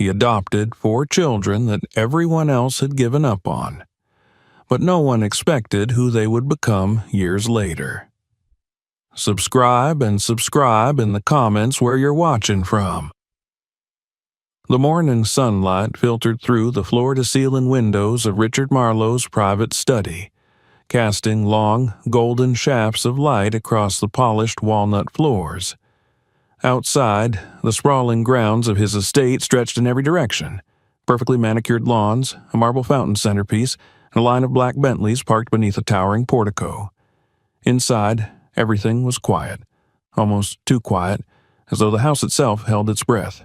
He adopted 4 children that everyone else had given up on. But no one expected who they would become years later. Subscribe in the comments where you're watching from. The morning sunlight filtered through the floor-to-ceiling windows of Richard Marlowe's private study, casting long, golden shafts of light across the polished walnut floors. Outside, the sprawling grounds of his estate stretched in every direction. Perfectly manicured lawns, a marble fountain centerpiece, and a line of black Bentleys parked beneath a towering portico. Inside, everything was quiet, almost too quiet, as though the house itself held its breath.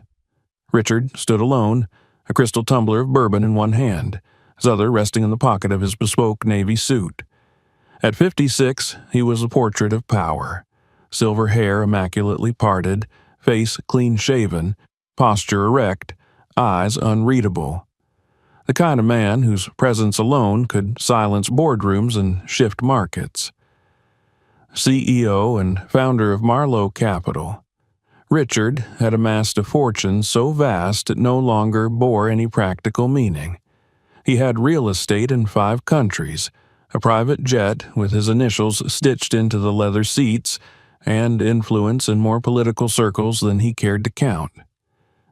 Richard stood alone, a crystal tumbler of bourbon in one hand, his other resting in the pocket of his bespoke navy suit. At 56, he was a portrait of power. Silver hair immaculately parted, face clean-shaven, posture erect, eyes unreadable. The kind of man whose presence alone could silence boardrooms and shift markets. CEO and founder of Marlowe Capital, Richard had amassed a fortune so vast it no longer bore any practical meaning. He had real estate in 5 countries, a private jet with his initials stitched into the leather seats, and influence in more political circles than he cared to count.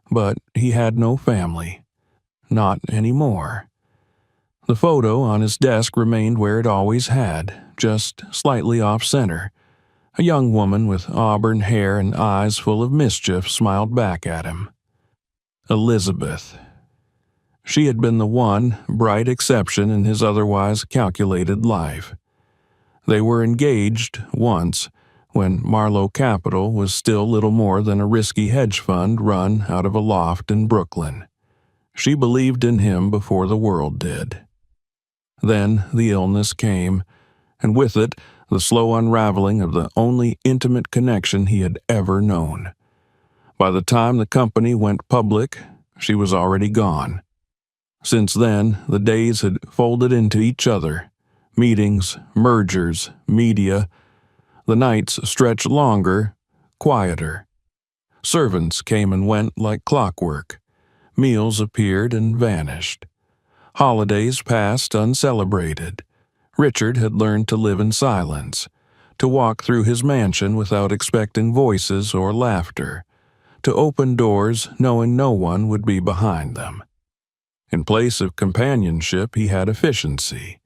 But he had no family. Not anymore. The photo on his desk remained where it always had, just slightly off-center. A young woman with auburn hair and eyes full of mischief smiled back at him. Elizabeth. She had been the one bright exception in his otherwise calculated life. They were engaged once, when Marlowe Capital was still little more than a risky hedge fund run out of a loft in Brooklyn. She believed in him before the world did. Then the illness came, and with it, the slow unraveling of the only intimate connection he had ever known. By the time the company went public, she was already gone. Since then, the days had folded into each other. Meetings, mergers, media. The nights stretched longer, quieter. Servants came and went like clockwork. Meals appeared and vanished. Holidays passed uncelebrated. Richard had learned to live in silence, to walk through his mansion without expecting voices or laughter, to open doors knowing no one would be behind them. In place of companionship, he had efficiency.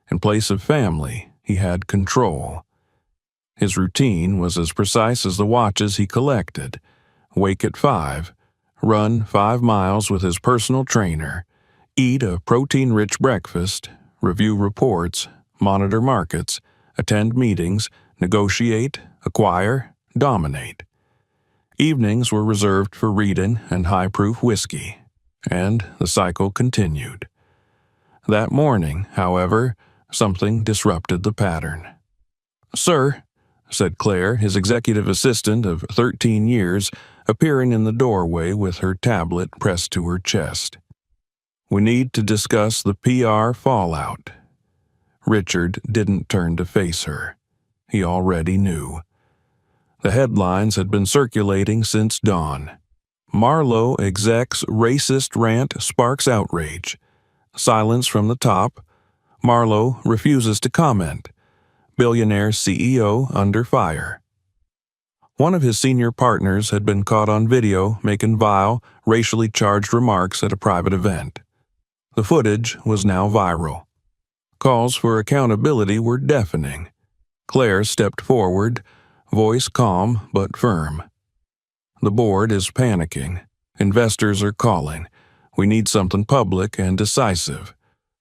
In place of family, he had control. His routine was as precise as the watches he collected. Wake at 5, run 5 miles with his personal trainer, eat a protein-rich breakfast, review reports, monitor markets, attend meetings, negotiate, acquire, dominate. Evenings were reserved for reading and high-proof whiskey, and the cycle continued. That morning, however, something disrupted the pattern. "Sir," said Claire, his executive assistant of 13 years, appearing in the doorway with her tablet pressed to her chest. "We need to discuss the PR fallout." Richard didn't turn to face her. He already knew. The headlines had been circulating since dawn. Marlowe exec's racist rant sparks outrage. Silence from the top. Marlowe refuses to comment. Billionaire CEO under fire. One of his senior partners had been caught on video making vile, racially charged remarks at a private event. The footage was now viral. Calls for accountability were deafening. Claire stepped forward, voice calm but firm. "The board is panicking. Investors are calling. We need something public and decisive.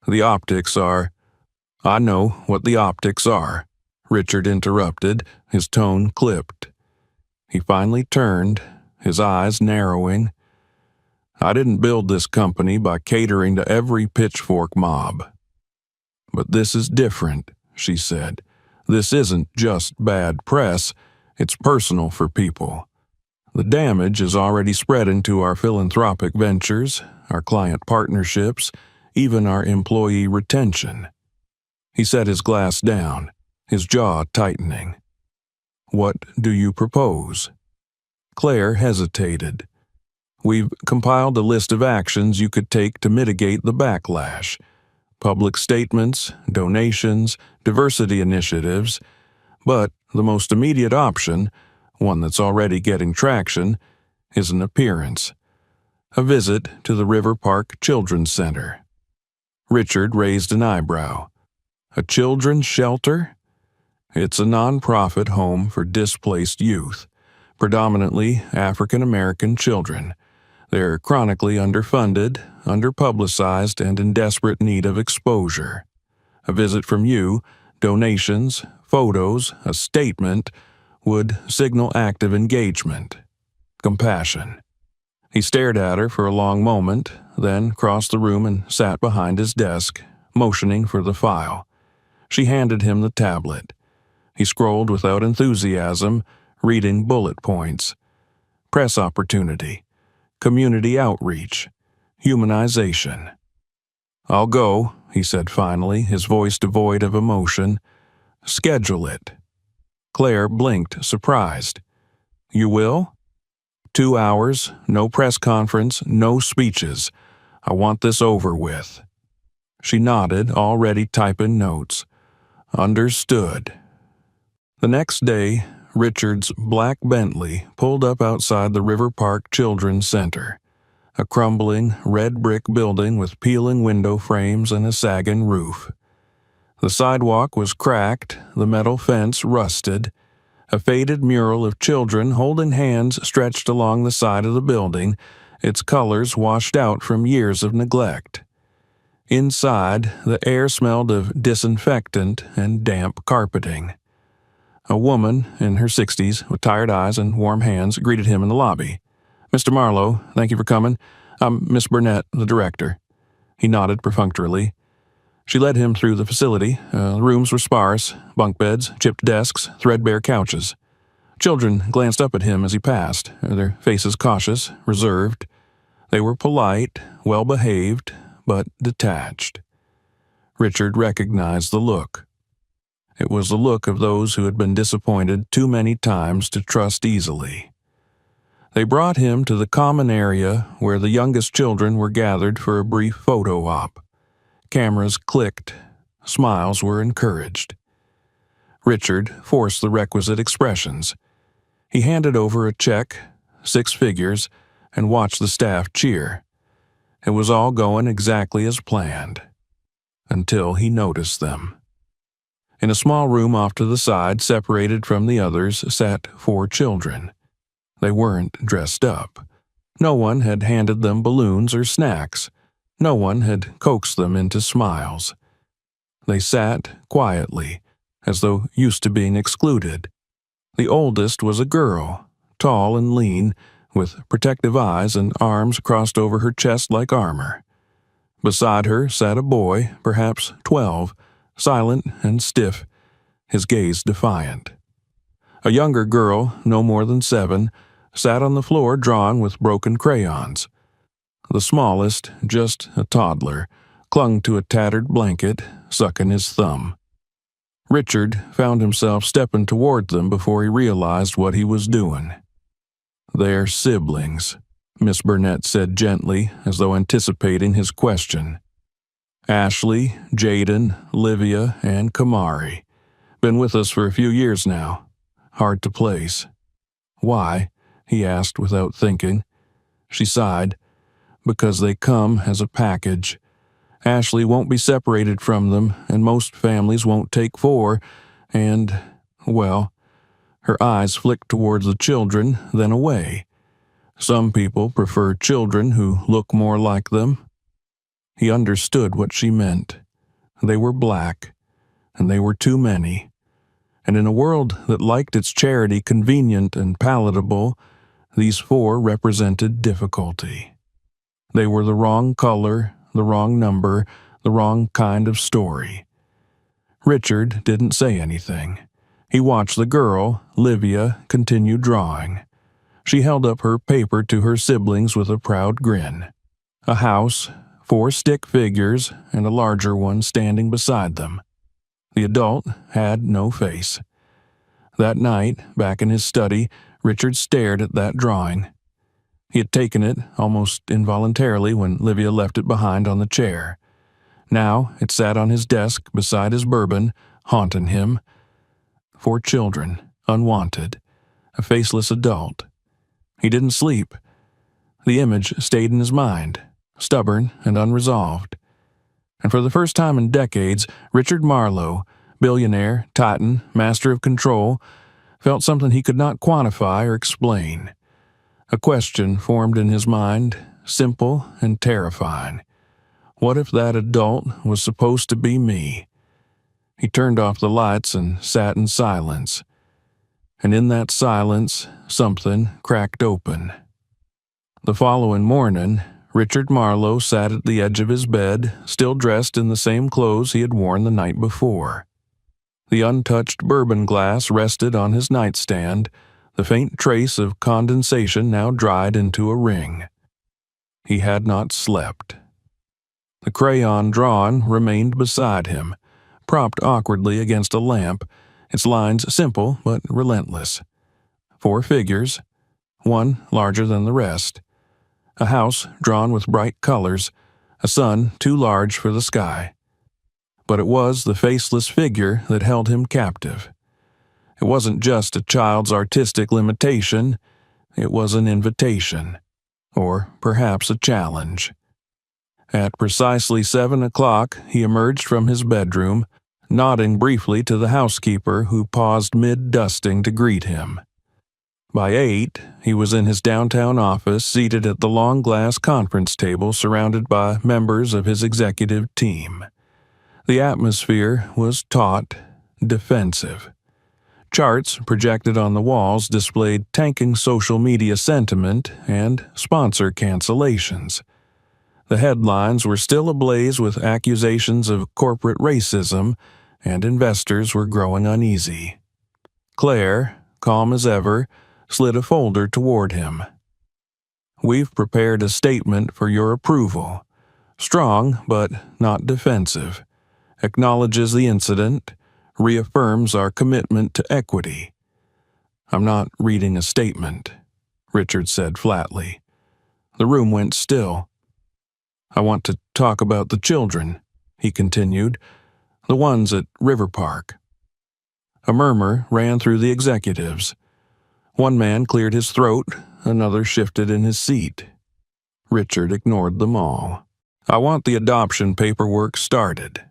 The optics are—" "I know what the optics are," Richard interrupted, his tone clipped. He finally turned, his eyes narrowing. "I didn't build this company by catering to every pitchfork mob." "But this is different," she said. "This isn't just bad press, it's personal for people. The damage is already spreading to our philanthropic ventures, our client partnerships, even our employee retention." He set his glass down, his jaw tightening. "What do you propose?" Claire hesitated. We've compiled a list of actions you could take to mitigate the backlash. Public statements, donations, diversity initiatives, but the most immediate option, one that's already getting traction, is an appearance. A visit to the River Park Children's Center. Richard raised an eyebrow. A children's shelter? It's a nonprofit home for displaced youth, predominantly African American children. They're chronically underfunded, underpublicized, and in desperate need of exposure. A visit from you, donations, photos, a statement, would signal active engagement. Compassion. He stared at her for a long moment, then crossed the room and sat behind his desk, motioning for the file. She handed him the tablet. He scrolled without enthusiasm, reading bullet points. Press opportunity. Community outreach. Humanization. "I'll go," he said finally, his voice devoid of emotion. "Schedule it." Claire blinked, surprised. "You will?" 2 hours, no press conference, no speeches. I want this over with. She nodded, already typing notes. Understood. The next day, Richard's black Bentley pulled up outside the River Park Children's Center, a crumbling, red brick building with peeling window frames and a sagging roof. The sidewalk was cracked, the metal fence rusted. A faded mural of children holding hands stretched along the side of the building, its colors washed out from years of neglect. Inside, the air smelled of disinfectant and damp carpeting. A woman in her 60s, with tired eyes and warm hands, greeted him in the lobby. "Mr. Marlowe, thank you for coming. I'm Miss Burnett, the director." He nodded perfunctorily. She led him through the facility. Rooms were sparse, bunk beds, chipped desks, threadbare couches. Children glanced up at him as he passed, their faces cautious, reserved. They were polite, well-behaved, but detached. Richard recognized the look. It was the look of those who had been disappointed too many times to trust easily. They brought him to the common area where the youngest children were gathered for a brief photo op. Cameras clicked. Smiles were encouraged. Richard forced the requisite expressions. He handed over a check, 6 figures, and watched the staff cheer. It was all going exactly as planned. Until he noticed them. In a small room off to the side, separated from the others, sat 4 children. They weren't dressed up. No one had handed them balloons or snacks. No one had coaxed them into smiles. They sat quietly, as though used to being excluded. The oldest was a girl, tall and lean, with protective eyes and arms crossed over her chest like armor. Beside her sat a boy, perhaps 12, silent and stiff, his gaze defiant. A younger girl, no more than 7, sat on the floor drawing with broken crayons. The smallest, just a toddler, clung to a tattered blanket, sucking his thumb. Richard found himself stepping toward them before he realized what he was doing. "They're siblings," Miss Burnett said gently, as though anticipating his question. "Ashley, Jaden, Livia, and Kamari. Been with us for a few years now. Hard to place." "Why?" he asked without thinking. She sighed. "Because they come as a package. Ashley won't be separated from them, and most families won't take 4, and, well," her eyes flicked towards the children, then away. "Some people prefer children who look more like them." He understood what she meant. They were black, and they were too many. And in a world that liked its charity convenient and palatable, these 4 represented difficulty. They were the wrong color, the wrong number, the wrong kind of story. Richard didn't say anything. He watched the girl, Livia, continue drawing. She held up her paper to her siblings with a proud grin. A house, 4 stick figures, and a larger one standing beside them. The adult had no face. That night, back in his study, Richard stared at that drawing. He had taken it almost involuntarily when Livia left it behind on the chair. Now it sat on his desk beside his bourbon, haunting him. 4 children, unwanted, a faceless adult. He didn't sleep. The image stayed in his mind, stubborn and unresolved. And for the first time in decades, Richard Marlowe, billionaire, titan, master of control, felt something he could not quantify or explain. A question formed in his mind, simple and terrifying. What if that adult was supposed to be me? He turned off the lights and sat in silence. And in that silence, something cracked open. The following morning, Richard Marlowe sat at the edge of his bed, still dressed in the same clothes he had worn the night before. The untouched bourbon glass rested on his nightstand, the faint trace of condensation now dried into a ring. He had not slept. The crayon drawn remained beside him, propped awkwardly against a lamp, its lines simple but relentless. 4 figures, one larger than the rest. A house drawn with bright colors, a sun too large for the sky. But it was the faceless figure that held him captive. It wasn't just a child's artistic limitation, it was an invitation, or perhaps a challenge. At precisely 7 o'clock, he emerged from his bedroom, nodding briefly to the housekeeper who paused mid-dusting to greet him. By 8, he was in his downtown office, seated at the long glass conference table surrounded by members of his executive team. The atmosphere was taut, defensive. Charts projected on the walls displayed tanking social media sentiment and sponsor cancellations. The headlines were still ablaze with accusations of corporate racism, and investors were growing uneasy. Claire, calm as ever, slid a folder toward him. "We've prepared a statement for your approval. Strong, but not defensive. Acknowledges the incident, reaffirms our commitment to equity." "I'm not reading a statement," Richard said flatly. The room went still. "I want to talk about the children," he continued, "the ones at River Park." A murmur ran through the executives. One man cleared his throat, another shifted in his seat. Richard ignored them all. "I want the adoption paperwork started."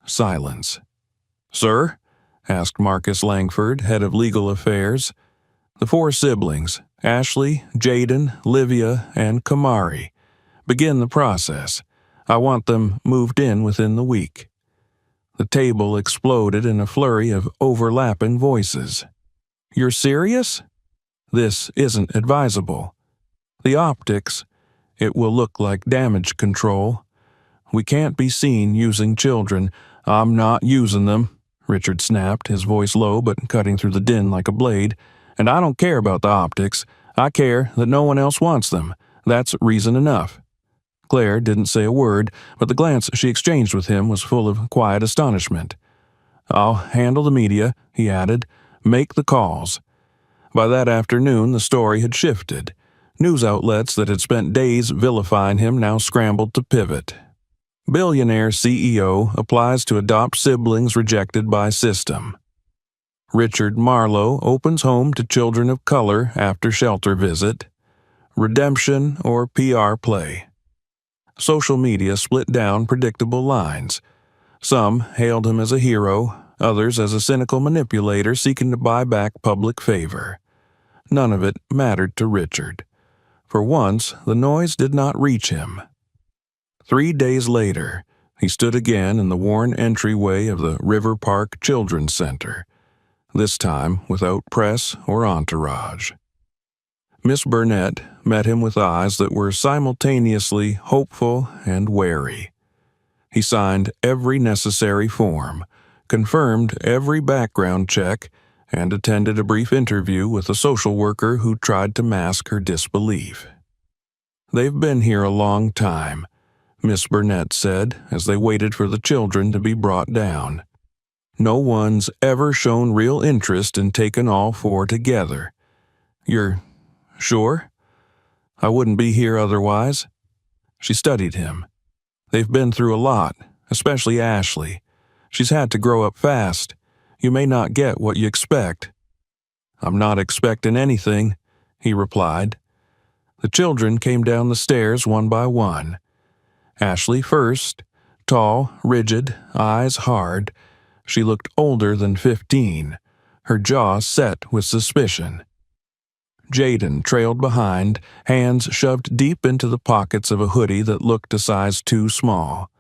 Silence. "Sir?" asked Marcus Langford, head of legal affairs. "The 4 siblings, Ashley, Jaden, Livia, and Kamari. Begin the process. I want them moved in within the week." The table exploded in a flurry of overlapping voices. "You're serious? This isn't advisable. The optics, it will look like damage control. We can't be seen using children." "I'm not using them," Richard snapped, his voice low but cutting through the din like a blade. "And I don't care about the optics. I care that no one else wants them. That's reason enough." Claire didn't say a word, but the glance she exchanged with him was full of quiet astonishment. "I'll handle the media," he added. "Make the calls." By that afternoon, the story had shifted. News outlets that had spent days vilifying him now scrambled to pivot. Billionaire CEO applies to adopt siblings rejected by system. Richard Marlowe opens home to children of color after shelter visit. Redemption or PR play. Social media split down predictable lines. Some hailed him as a hero, others as a cynical manipulator seeking to buy back public favor. None of it mattered to Richard. For once, the noise did not reach him. 3 days later, he stood again in the worn entryway of the River Park Children's Center, this time without press or entourage. Miss Burnett met him with eyes that were simultaneously hopeful and wary. He signed every necessary form, confirmed every background check, and attended a brief interview with a social worker who tried to mask her disbelief. "They've been here a long time," Miss Burnett said as they waited for the children to be brought down. "No one's ever shown real interest in taking all 4 together. You're sure?" I wouldn't be here otherwise." She studied him. "They've been through a lot, especially Ashley. She's had to grow up fast. You may not get what you expect." "I'm not expecting anything," he replied. The children came down the stairs one by one. Ashley first, tall, rigid, eyes hard. She looked older than 15, her jaw set with suspicion. Jaden trailed behind, hands shoved deep into the pockets of a hoodie that looked a size too small.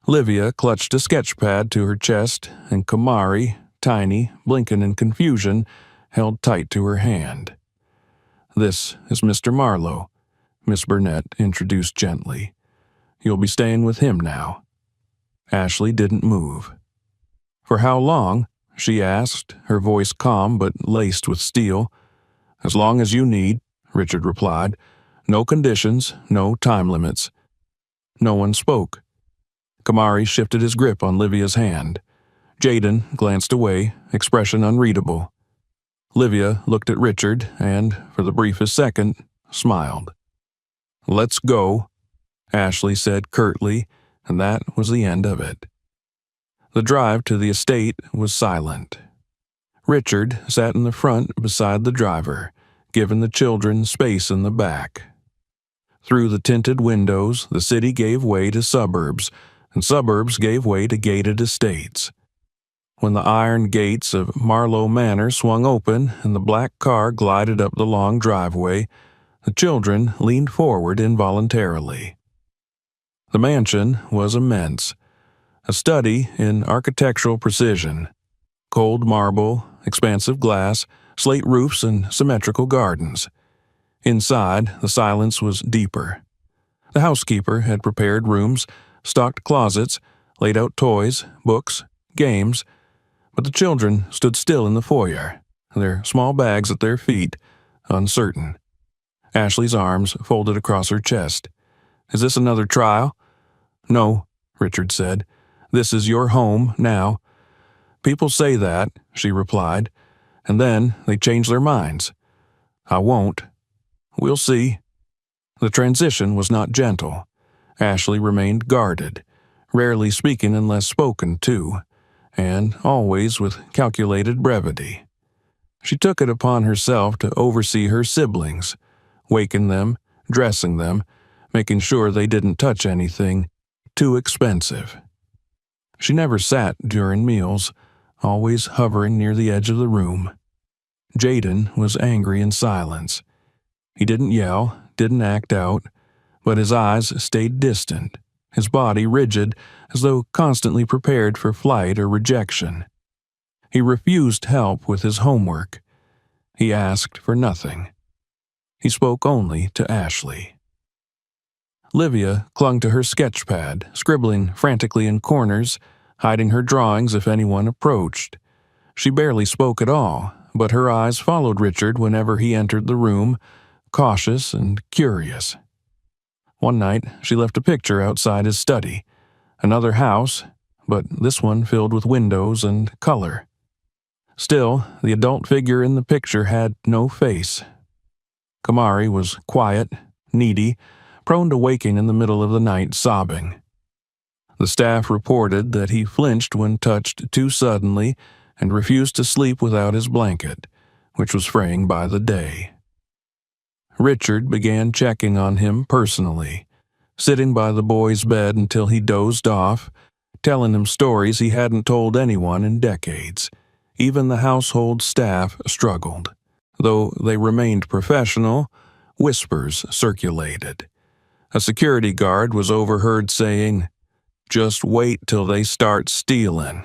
Livia clutched a sketch pad to her chest, and Kamari, tiny, blinking in confusion, held tight to her hand. "This is Mr. Marlowe," Miss Burnett introduced gently. "You'll be staying with him now." Ashley didn't move. "For how long?" she asked, her voice calm but laced with steel. "As long as you need," Richard replied. "No conditions, no time limits." No one spoke. Kamari shifted his grip on Livia's hand. Jaden glanced away, expression unreadable. Livia looked at Richard and, for the briefest second, smiled. "Let's go," Ashley said curtly, and that was the end of it. The drive to the estate was silent. Richard sat in the front beside the driver, giving the children space in the back. Through the tinted windows, the city gave way to suburbs, and suburbs gave way to gated estates. When the iron gates of Marlowe Manor swung open and the black car glided up the long driveway, the children leaned forward involuntarily. The mansion was immense, a study in architectural precision. Cold marble, expansive glass, slate roofs, and symmetrical gardens. Inside, the silence was deeper. The housekeeper had prepared rooms, stocked closets, laid out toys, books, games, but the children stood still in the foyer, their small bags at their feet, uncertain. Ashley's arms folded across her chest. "Is this another trial?" "No," Richard said. "This is your home now." "People say that," she replied, "and then they change their minds." "I won't." "We'll see." The transition was not gentle. Ashley remained guarded, rarely speaking unless spoken to, and always with calculated brevity. She took it upon herself to oversee her siblings, waken them, dressing them, making sure they didn't touch anything too expensive. She never sat during meals, always hovering near the edge of the room. Jaden was angry in silence. He didn't yell, didn't act out, but his eyes stayed distant, his body rigid, as though constantly prepared for flight or rejection. He refused help with his homework. He asked for nothing. He spoke only to Ashley. Livia clung to her sketch pad, scribbling frantically in corners, hiding her drawings if anyone approached. She barely spoke at all, but her eyes followed Richard whenever he entered the room, cautious and curious. One night, she left a picture outside his study. Another house, but this one filled with windows and color. Still, the adult figure in the picture had no face. Kamari was quiet, needy, prone to waking in the middle of the night sobbing. The staff reported that he flinched when touched too suddenly and refused to sleep without his blanket, which was fraying by the day. Richard began checking on him personally, sitting by the boy's bed until he dozed off, telling him stories he hadn't told anyone in decades. Even the household staff struggled. Though they remained professional, whispers circulated. A security guard was overheard saying, "Just wait till they start stealing."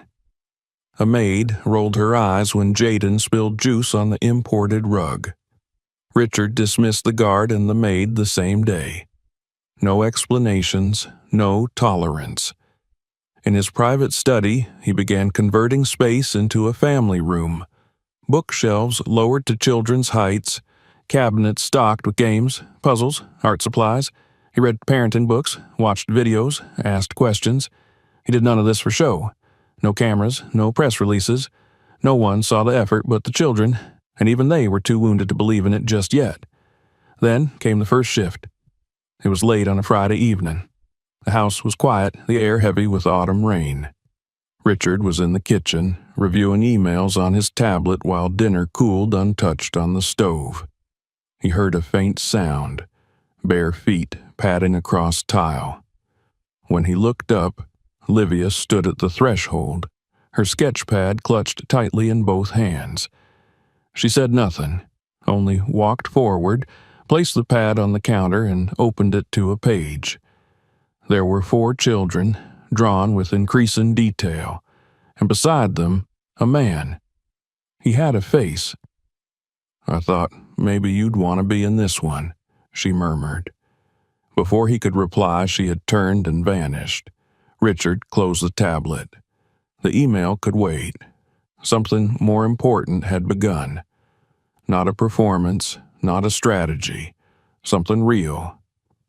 A maid rolled her eyes when Jaden spilled juice on the imported rug. Richard dismissed the guard and the maid the same day. No explanations, no tolerance. In his private study, he began converting space into a family room. Bookshelves lowered to children's heights, cabinets stocked with games, puzzles, art supplies. He read parenting books, watched videos, asked questions. He did none of this for show. No cameras, no press releases. No one saw the effort but the children, and even they were too wounded to believe in it just yet. Then came the first shift. It was late on a Friday evening. The house was quiet, the air heavy with autumn rain. Richard was in the kitchen, reviewing emails on his tablet while dinner cooled untouched on the stove. He heard a faint sound, bare feet padding across tile. When he looked up, Livia stood at the threshold, her sketch pad clutched tightly in both hands. She said nothing, only walked forward, placed the pad on the counter, and opened it to a page. There were 4 children, drawn with increasing detail, and beside them, a man. He had a face. "I thought maybe you'd want to be in this one," she murmured. Before he could reply, she had turned and vanished. Richard closed the tablet. The email could wait. Something more important had begun. Not a performance, not a strategy. Something real.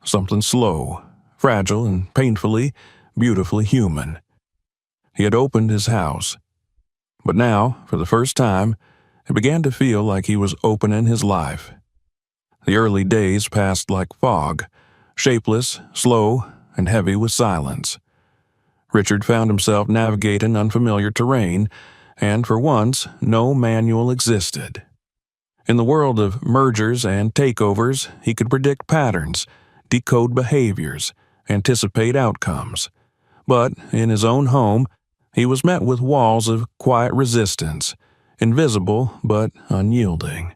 Something slow, fragile, and painfully, beautifully human. He had opened his house. But now, for the first time, it began to feel like he was opening his life. The early days passed like fog, shapeless, slow, and heavy with silence. Richard found himself navigating unfamiliar terrain, and for once, no manual existed. In the world of mergers and takeovers, he could predict patterns, decode behaviors, anticipate outcomes. But in his own home, he was met with walls of quiet resistance, invisible but unyielding.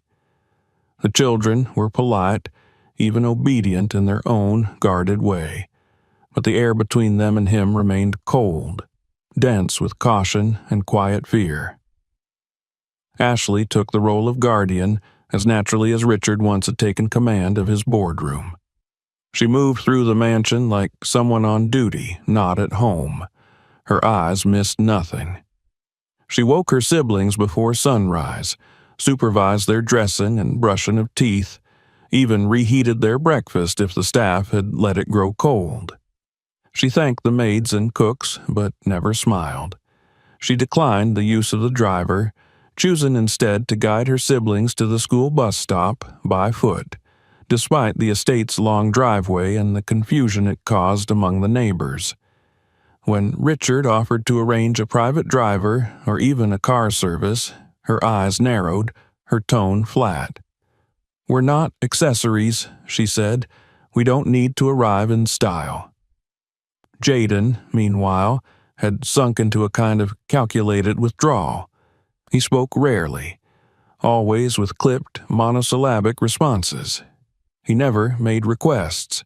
The children were polite, even obedient in their own guarded way, but the air between them and him remained cold, dense with caution and quiet fear. Ashley took the role of guardian as naturally as Richard once had taken command of his boardroom. She moved through the mansion like someone on duty, not at home. Her eyes missed nothing. She woke her siblings before sunrise, supervised their dressing and brushing of teeth, even reheated their breakfast if the staff had let it grow cold. She thanked the maids and cooks, but never smiled. She declined the use of the driver, choosing instead to guide her siblings to the school bus stop by foot, despite the estate's long driveway and the confusion it caused among the neighbors. When Richard offered to arrange a private driver or even a car service, her eyes narrowed, her tone flat. "We're not accessories," she said. "We don't need to arrive in style." Jaden, meanwhile, had sunk into a kind of calculated withdrawal. He spoke rarely, always with clipped, monosyllabic responses. He never made requests.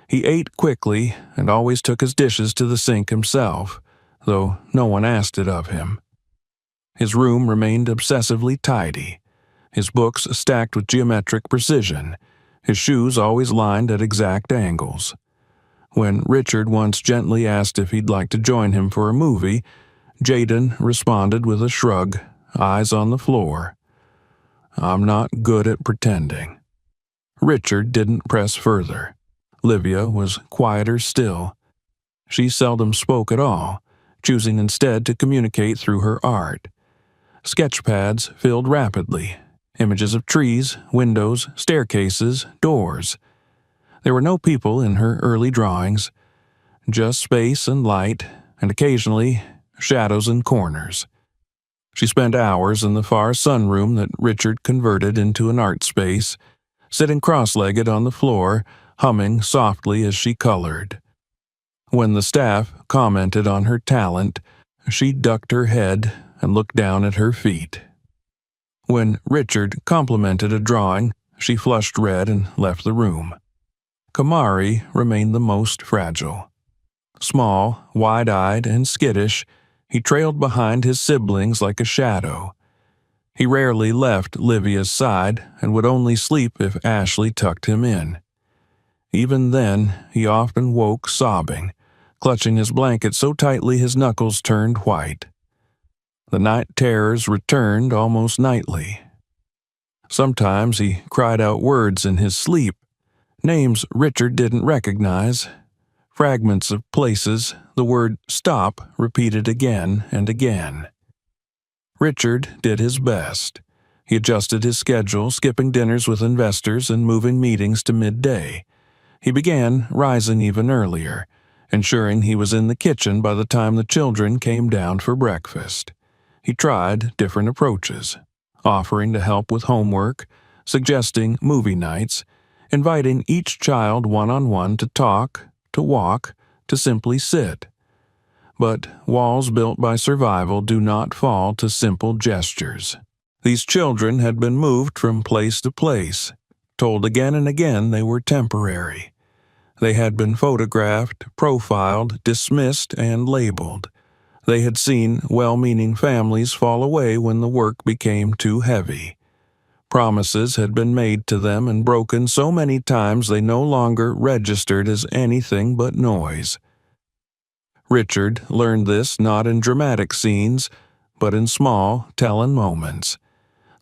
He ate quickly and always took his dishes to the sink himself, though no one asked it of him. His room remained obsessively tidy, his books stacked with geometric precision, his shoes always lined at exact angles. When Richard once gently asked if he'd like to join him for a movie, Jaden responded with a shrug, eyes on the floor. "I'm not good at pretending." Richard didn't press further. Livia was quieter still. She seldom spoke at all, choosing instead to communicate through her art. Sketchpads filled rapidly, images of trees, windows, staircases, doors. There were no people in her early drawings, just space and light, and occasionally shadows in corners. She spent hours in the far sunroom that Richard converted into an art space, sitting cross-legged on the floor, humming softly as she colored. When the staff commented on her talent, she ducked her head and looked down at her feet. When Richard complimented a drawing, she flushed red and left the room. Kamari remained the most fragile. Small, wide-eyed, and skittish, he trailed behind his siblings like a shadow. He rarely left Livia's side and would only sleep if Ashley tucked him in. Even then, he often woke sobbing, clutching his blanket so tightly his knuckles turned white. The night terrors returned almost nightly. Sometimes he cried out words in his sleep, names Richard didn't recognize, fragments of places, the word "stop" repeated again and again. Richard did his best, He adjusted his schedule, skipping dinners with investors and moving meetings to midday. He began rising even earlier, ensuring he was in the kitchen by the time the children came down for breakfast. He tried different approaches, offering to help with homework, suggesting movie nights, inviting each child one-on-one to talk, to walk, to simply sit. But walls built by survival do not fall to simple gestures. These children had been moved from place to place, told again and again they were temporary. They had been photographed, profiled, dismissed, and labeled. They had seen well-meaning families fall away when the work became too heavy. Promises had been made to them and broken so many times they no longer registered as anything but noise. Richard learned this not in dramatic scenes, but in small, telling moments.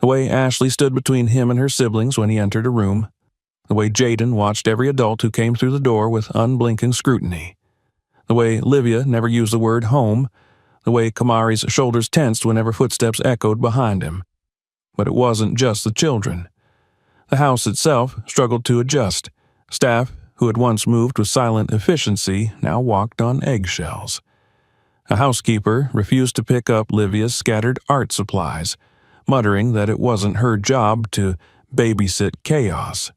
The way Ashley stood between him and her siblings when he entered a room. The way Jaden watched every adult who came through the door with unblinking scrutiny. The way Livia never used the word home. The way Kamari's shoulders tensed whenever footsteps echoed behind him. But it wasn't just the children. The house itself struggled to adjust. Staff, who had once moved with silent efficiency, now walked on eggshells. A housekeeper refused to pick up Livia's scattered art supplies, muttering that it wasn't her job to babysit chaos.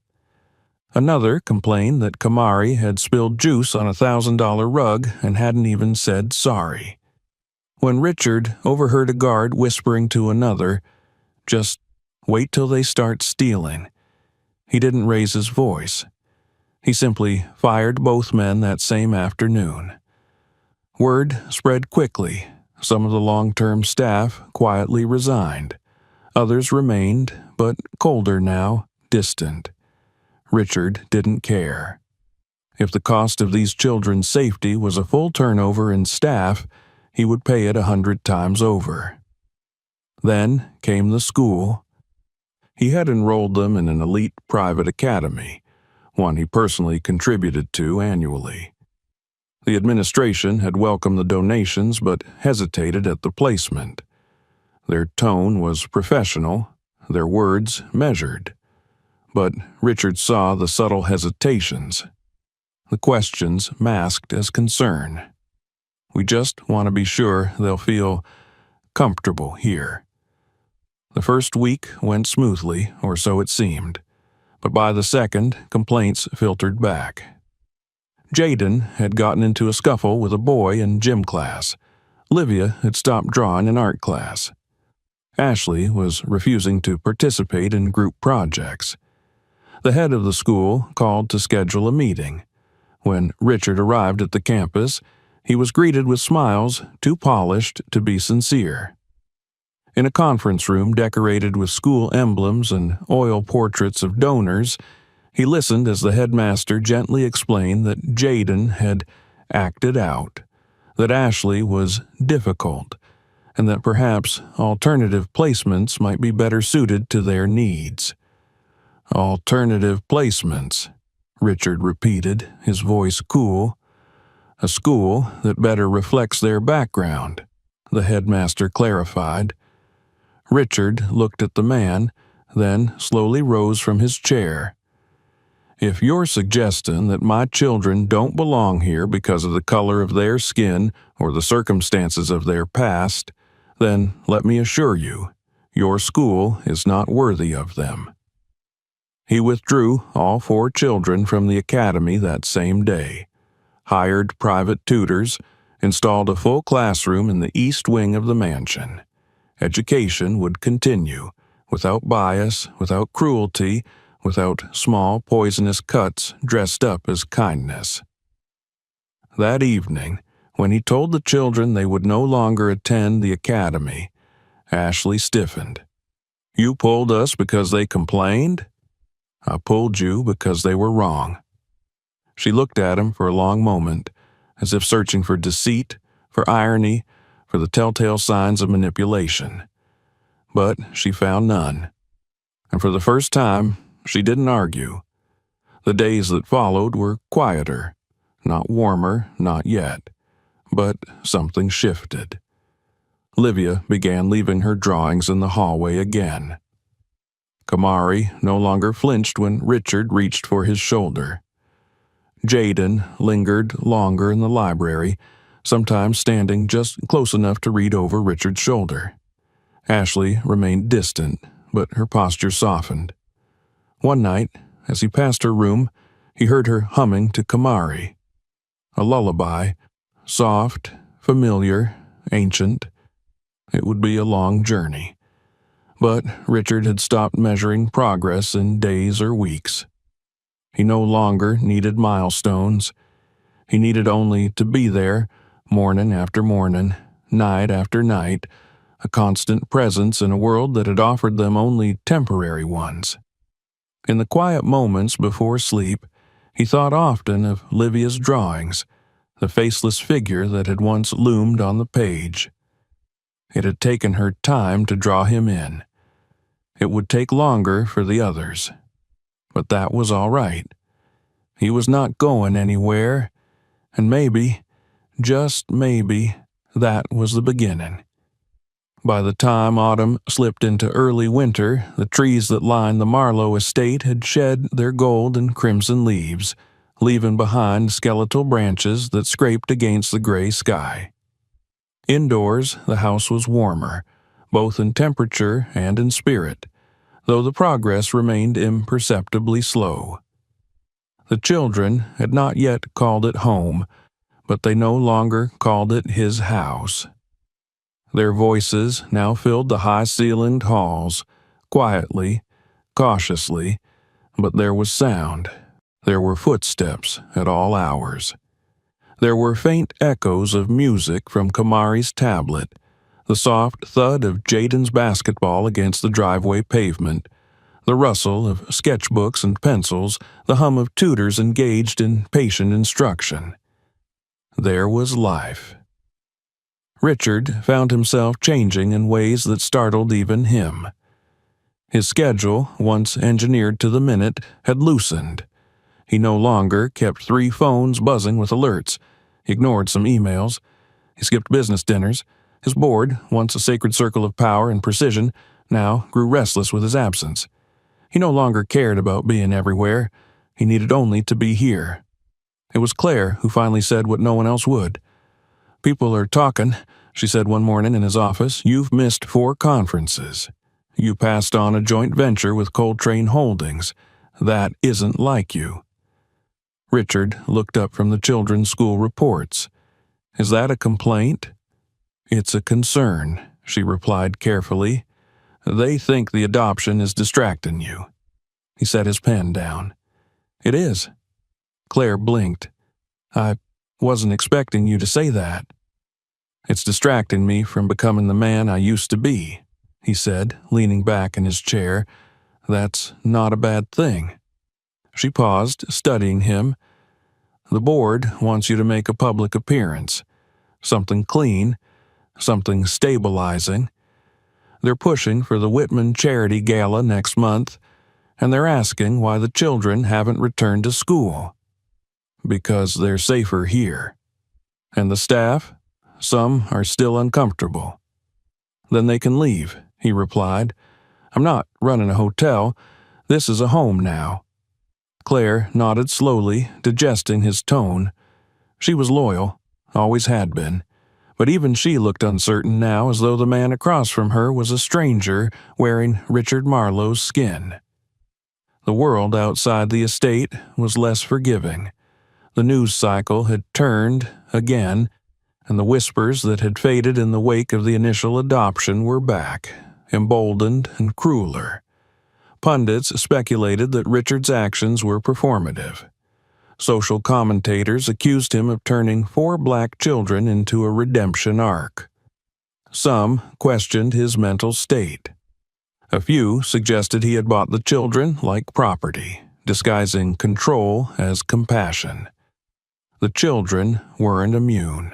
Another complained that Kamari had spilled juice on a $1,000 rug and hadn't even said sorry. When Richard overheard a guard whispering to another, "Just wait till they start stealing," he didn't raise his voice. He simply fired both men that same afternoon. Word spread quickly. Some of the long-term staff quietly resigned. Others remained, but colder now, distant. Richard didn't care. If the cost of these children's safety was a full turnover in staff, he would pay it 100 times over. Then came the school. He had enrolled them in an elite private academy, one he personally contributed to annually. The administration had welcomed the donations but hesitated at the placement. Their tone was professional, their words measured. But Richard saw the subtle hesitations, the questions masked as concern. "We just want to be sure they'll feel comfortable here." The first week went smoothly, or so it seemed, but by the second, complaints filtered back. Jaden had gotten into a scuffle with a boy in gym class. Livia had stopped drawing in art class. Ashley was refusing to participate in group projects. The head of the school called to schedule a meeting. When Richard arrived at the campus, he was greeted with smiles too polished to be sincere. In a conference room decorated with school emblems and oil portraits of donors, he listened as the headmaster gently explained that Jaden had acted out, that Ashley was difficult, and that perhaps alternative placements might be better suited to their needs. "Alternative placements," Richard repeated, his voice cool. "A school that better reflects their background," the headmaster clarified. Richard looked at the man, then slowly rose from his chair. "If you're suggesting that my children don't belong here because of the color of their skin or the circumstances of their past, then let me assure you, your school is not worthy of them." He withdrew all 4 children from the academy that same day, hired private tutors, installed a full classroom in the east wing of the mansion. Education would continue, without bias, without cruelty, without small poisonous cuts dressed up as kindness. That evening, when he told the children they would no longer attend the academy, Ashley stiffened. "You pulled us because they complained?" "I pulled you because they were wrong." She looked at him for a long moment, as if searching for deceit, for irony, for the telltale signs of manipulation. But she found none. And for the first time, she didn't argue. The days that followed were quieter, not warmer, not yet. But something shifted. Livia began leaving her drawings in the hallway again. Kamari no longer flinched when Richard reached for his shoulder. Jaden lingered longer in the library, sometimes standing just close enough to read over Richard's shoulder. Ashley remained distant, but her posture softened. One night, as he passed her room, he heard her humming to Kamari. A lullaby, soft, familiar, ancient. It would be a long journey. But Richard had stopped measuring progress in days or weeks. He no longer needed milestones. He needed only to be there, morning after morning, night after night, a constant presence in a world that had offered them only temporary ones. In the quiet moments before sleep, he thought often of Livia's drawings, the faceless figure that had once loomed on the page. It had taken her time to draw him in. It would take longer for the others. But that was all right. He was not going anywhere, and maybe, just maybe, that was the beginning. By the time autumn slipped into early winter, the trees that lined the Marlowe estate had shed their gold and crimson leaves, leaving behind skeletal branches that scraped against the gray sky. Indoors, the house was warmer, both in temperature and in spirit, though the progress remained imperceptibly slow. The children had not yet called it home, but they no longer called it his house. Their voices now filled the high-ceilinged halls, quietly, cautiously, but there was sound. There were footsteps at all hours. There were faint echoes of music from Kamari's tablet, the soft thud of Jaden's basketball against the driveway pavement, the rustle of sketchbooks and pencils, the hum of tutors engaged in patient instruction. There was life. Richard found himself changing in ways that startled even him. His schedule, once engineered to the minute, had loosened. He no longer kept 3 phones buzzing with alerts. He ignored some emails. He skipped business dinners. His board, once a sacred circle of power and precision, now grew restless with his absence. He no longer cared about being everywhere. He needed only to be here. It was Claire who finally said what no one else would. "People are talking," she said one morning in his office. "You've missed 4 conferences. You passed on a joint venture with Coltrane Holdings. That isn't like you." Richard looked up from the children's school reports. "Is that a complaint?" "It's a concern," she replied carefully. "They think the adoption is distracting you." He set his pen down. "It is." Claire blinked. "I wasn't expecting you to say that." "It's distracting me from becoming the man I used to be," he said, leaning back in his chair. "That's not a bad thing." She paused, studying him. "The board wants you to make a public appearance. Something clean, something stabilizing. They're pushing for the Whitman Charity Gala next month, and they're asking why the children haven't returned to school. Because they're safer here. And the staff? Some are still uncomfortable." "Then they can leave," he replied. "I'm not running a hotel. This is a home now." Claire nodded slowly, digesting his tone. She was loyal, always had been, but even she looked uncertain now, as though the man across from her was a stranger wearing Richard Marlowe's skin. The world outside the estate was less forgiving. The news cycle had turned again, and the whispers that had faded in the wake of the initial adoption were back, emboldened and crueler. Pundits speculated that Richard's actions were performative. Social commentators accused him of turning 4 black children into a redemption arc. Some questioned his mental state. A few suggested he had bought the children like property, disguising control as compassion. The children weren't immune.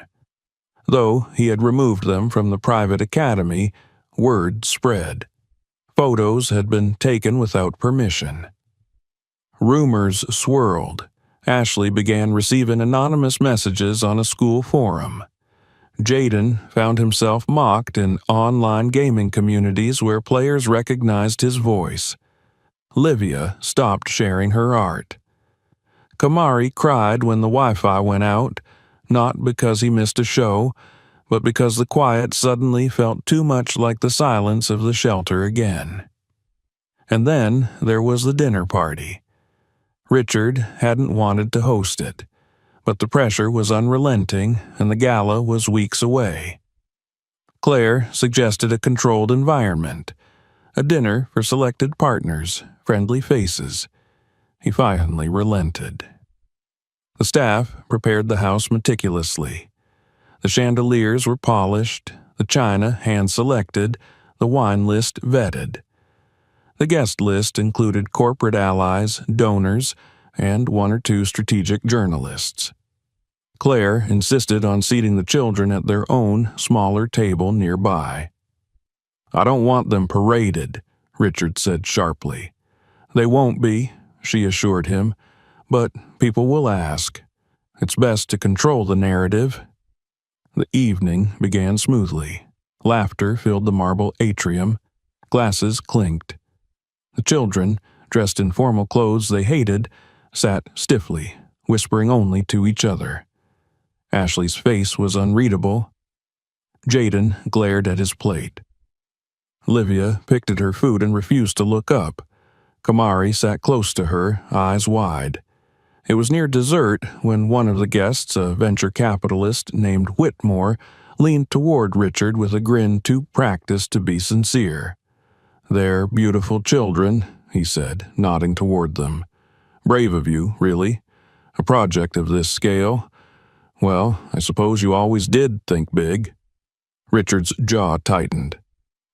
Though he had removed them from the private academy, word spread. Photos had been taken without permission. Rumors swirled. Ashley began receiving anonymous messages on a school forum. Jaden found himself mocked in online gaming communities where players recognized his voice. Livia stopped sharing her art. Kamari cried when the Wi-Fi went out, not because he missed a show, but because the quiet suddenly felt too much like the silence of the shelter again. And then there was the dinner party. Richard hadn't wanted to host it, but the pressure was unrelenting and the gala was weeks away. Claire suggested a controlled environment, a dinner for selected partners, friendly faces. He finally relented. The staff prepared the house meticulously. The chandeliers were polished, the china hand-selected, the wine list vetted. The guest list included corporate allies, donors, and one or two strategic journalists. Claire insisted on seating the children at their own, smaller table nearby. "I don't want them paraded," Richard said sharply. "They won't be," she assured him, "but people will ask. It's best to control the narrative." The evening began smoothly. Laughter filled the marble atrium. Glasses clinked. The children, dressed in formal clothes they hated, sat stiffly, whispering only to each other. Ashley's face was unreadable. Jaden glared at his plate. Livia picked at her food and refused to look up. Kamari sat close to her, eyes wide. It was near dessert when one of the guests, a venture capitalist named Whitmore, leaned toward Richard with a grin too practiced to be sincere. "They're beautiful children," he said, nodding toward them. "Brave of you, really. A project of this scale. Well, I suppose you always did think big." Richard's jaw tightened.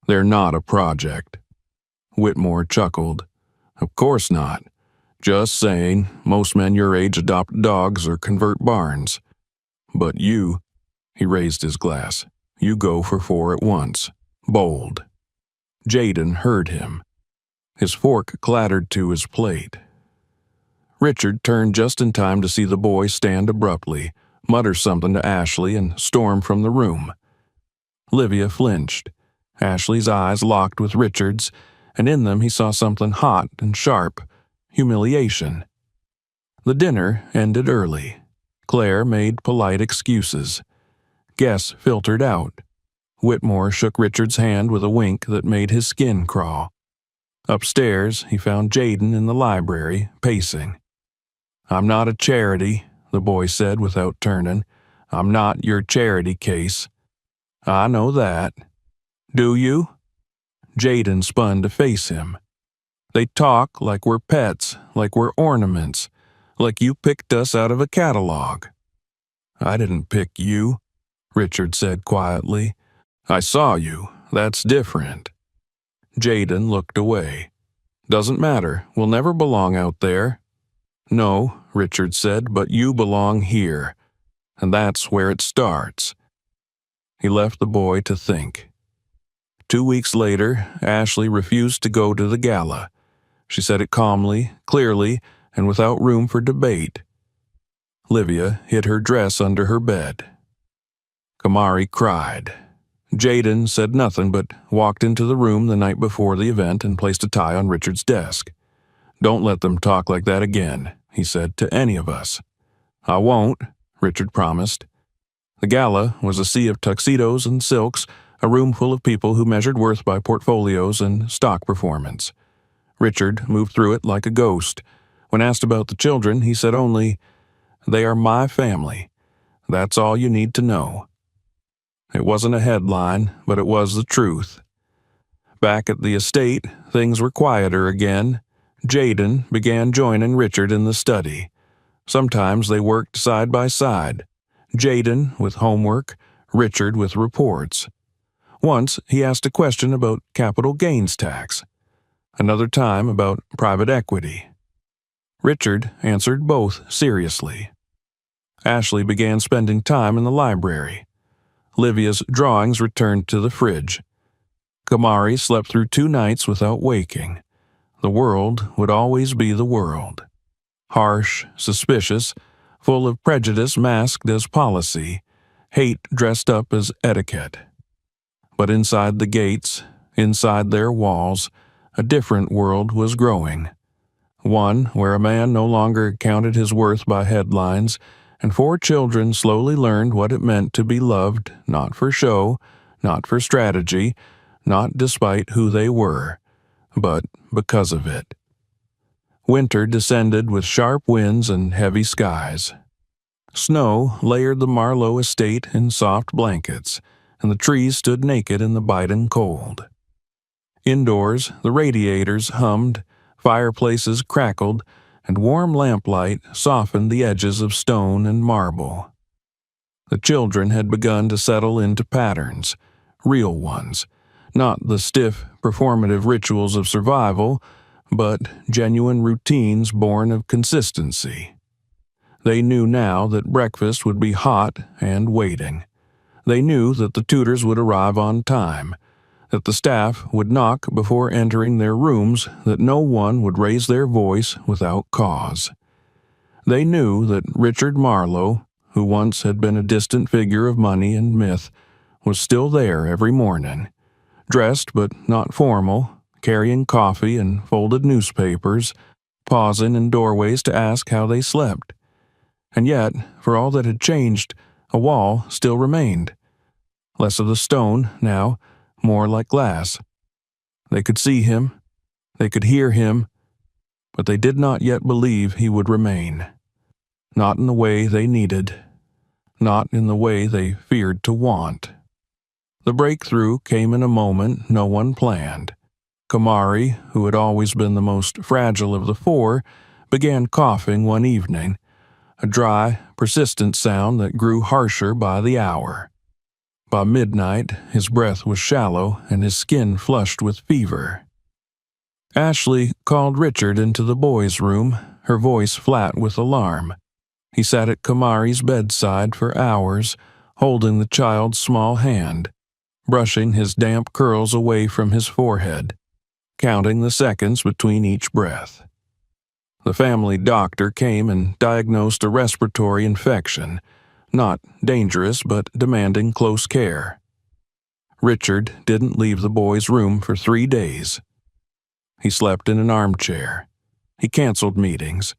"They're not a project." Whitmore chuckled. "Of course not. Just saying, most men your age adopt dogs or convert barns. But you," he raised his glass, "you go for 4 at once. Bold." Jaden heard him. His fork clattered to his plate. Richard turned just in time to see the boy stand abruptly, mutter something to Ashley, and storm from the room. Livia flinched. Ashley's eyes locked with Richard's, and in them he saw something hot and sharp. Humiliation. The dinner ended early. Claire made polite excuses. Guests filtered out. Whitmore shook Richard's hand with a wink that made his skin crawl. Upstairs, he found Jaden in the library, pacing. "I'm not a charity," the boy said without turning. "I'm not your charity case." "I know that." "Do you?" Jaden spun to face him. "They talk like we're pets, like we're ornaments, like you picked us out of a catalog." "I didn't pick you," Richard said quietly. "I saw you. That's different." Jaden looked away. "Doesn't matter. We'll never belong out there." "No," Richard said, "but you belong here. And that's where it starts." He left the boy to think. 2 weeks later, Ashley refused to go to the gala. She said it calmly, clearly, and without room for debate. Livia hid her dress under her bed. Kamari cried. Jaden said nothing but walked into the room the night before the event and placed a tie on Richard's desk. "Don't let them talk like that again," he said, "to any of us." "I won't," Richard promised. The gala was a sea of tuxedos and silks, a room full of people who measured worth by portfolios and stock performance. Richard moved through it like a ghost. When asked about the children, he said only, "They are my family. That's all you need to know." It wasn't a headline, but it was the truth. Back at the estate, things were quieter again. Jaden began joining Richard in the study. Sometimes they worked side by side. Jaden with homework, Richard with reports. Once he asked a question about capital gains tax. Another time about private equity. Richard answered both seriously. Ashley began spending time in the library. Livia's drawings returned to the fridge. Kamari slept through 2 nights without waking. The world would always be the world. Harsh, suspicious, full of prejudice masked as policy, hate dressed up as etiquette. But inside the gates, inside their walls, A different world was growing. One where a man no longer counted his worth by headlines, and 4 children slowly learned what it meant to be loved, not for show, not for strategy, not despite who they were, but because of it. Winter descended with sharp winds and heavy skies. Snow layered the Marlowe estate in soft blankets, and the trees stood naked in the biting cold. Indoors, the radiators hummed, fireplaces crackled, and warm lamplight softened the edges of stone and marble. The children had begun to settle into patterns, real ones, not the stiff, performative rituals of survival, but genuine routines born of consistency. They knew now that breakfast would be hot and waiting. They knew that the tutors would arrive on time, that the staff would knock before entering their rooms, that no one would raise their voice without cause. They knew that Richard Marlowe, who once had been a distant figure of money and myth, was still there every morning, dressed but not formal, carrying coffee and folded newspapers, pausing in doorways to ask how they slept. And yet, for all that had changed, a wall still remained. Less of the stone, now, more like glass. They could see him, they could hear him, but they did not yet believe he would remain. Not in the way they needed, not in the way they feared to want. The breakthrough came in a moment no one planned. Kamari, who had always been the most fragile of the 4, began coughing one evening, a dry, persistent sound that grew harsher by the hour. By midnight, his breath was shallow and his skin flushed with fever. Ashley called Richard into the boys' room, her voice flat with alarm. He sat at Kamari's bedside for hours, holding the child's small hand, brushing his damp curls away from his forehead, counting the seconds between each breath. The family doctor came and diagnosed a respiratory infection, not dangerous but demanding close care. Richard didn't leave the boy's room for 3 days. He slept in an armchair. He canceled meetings.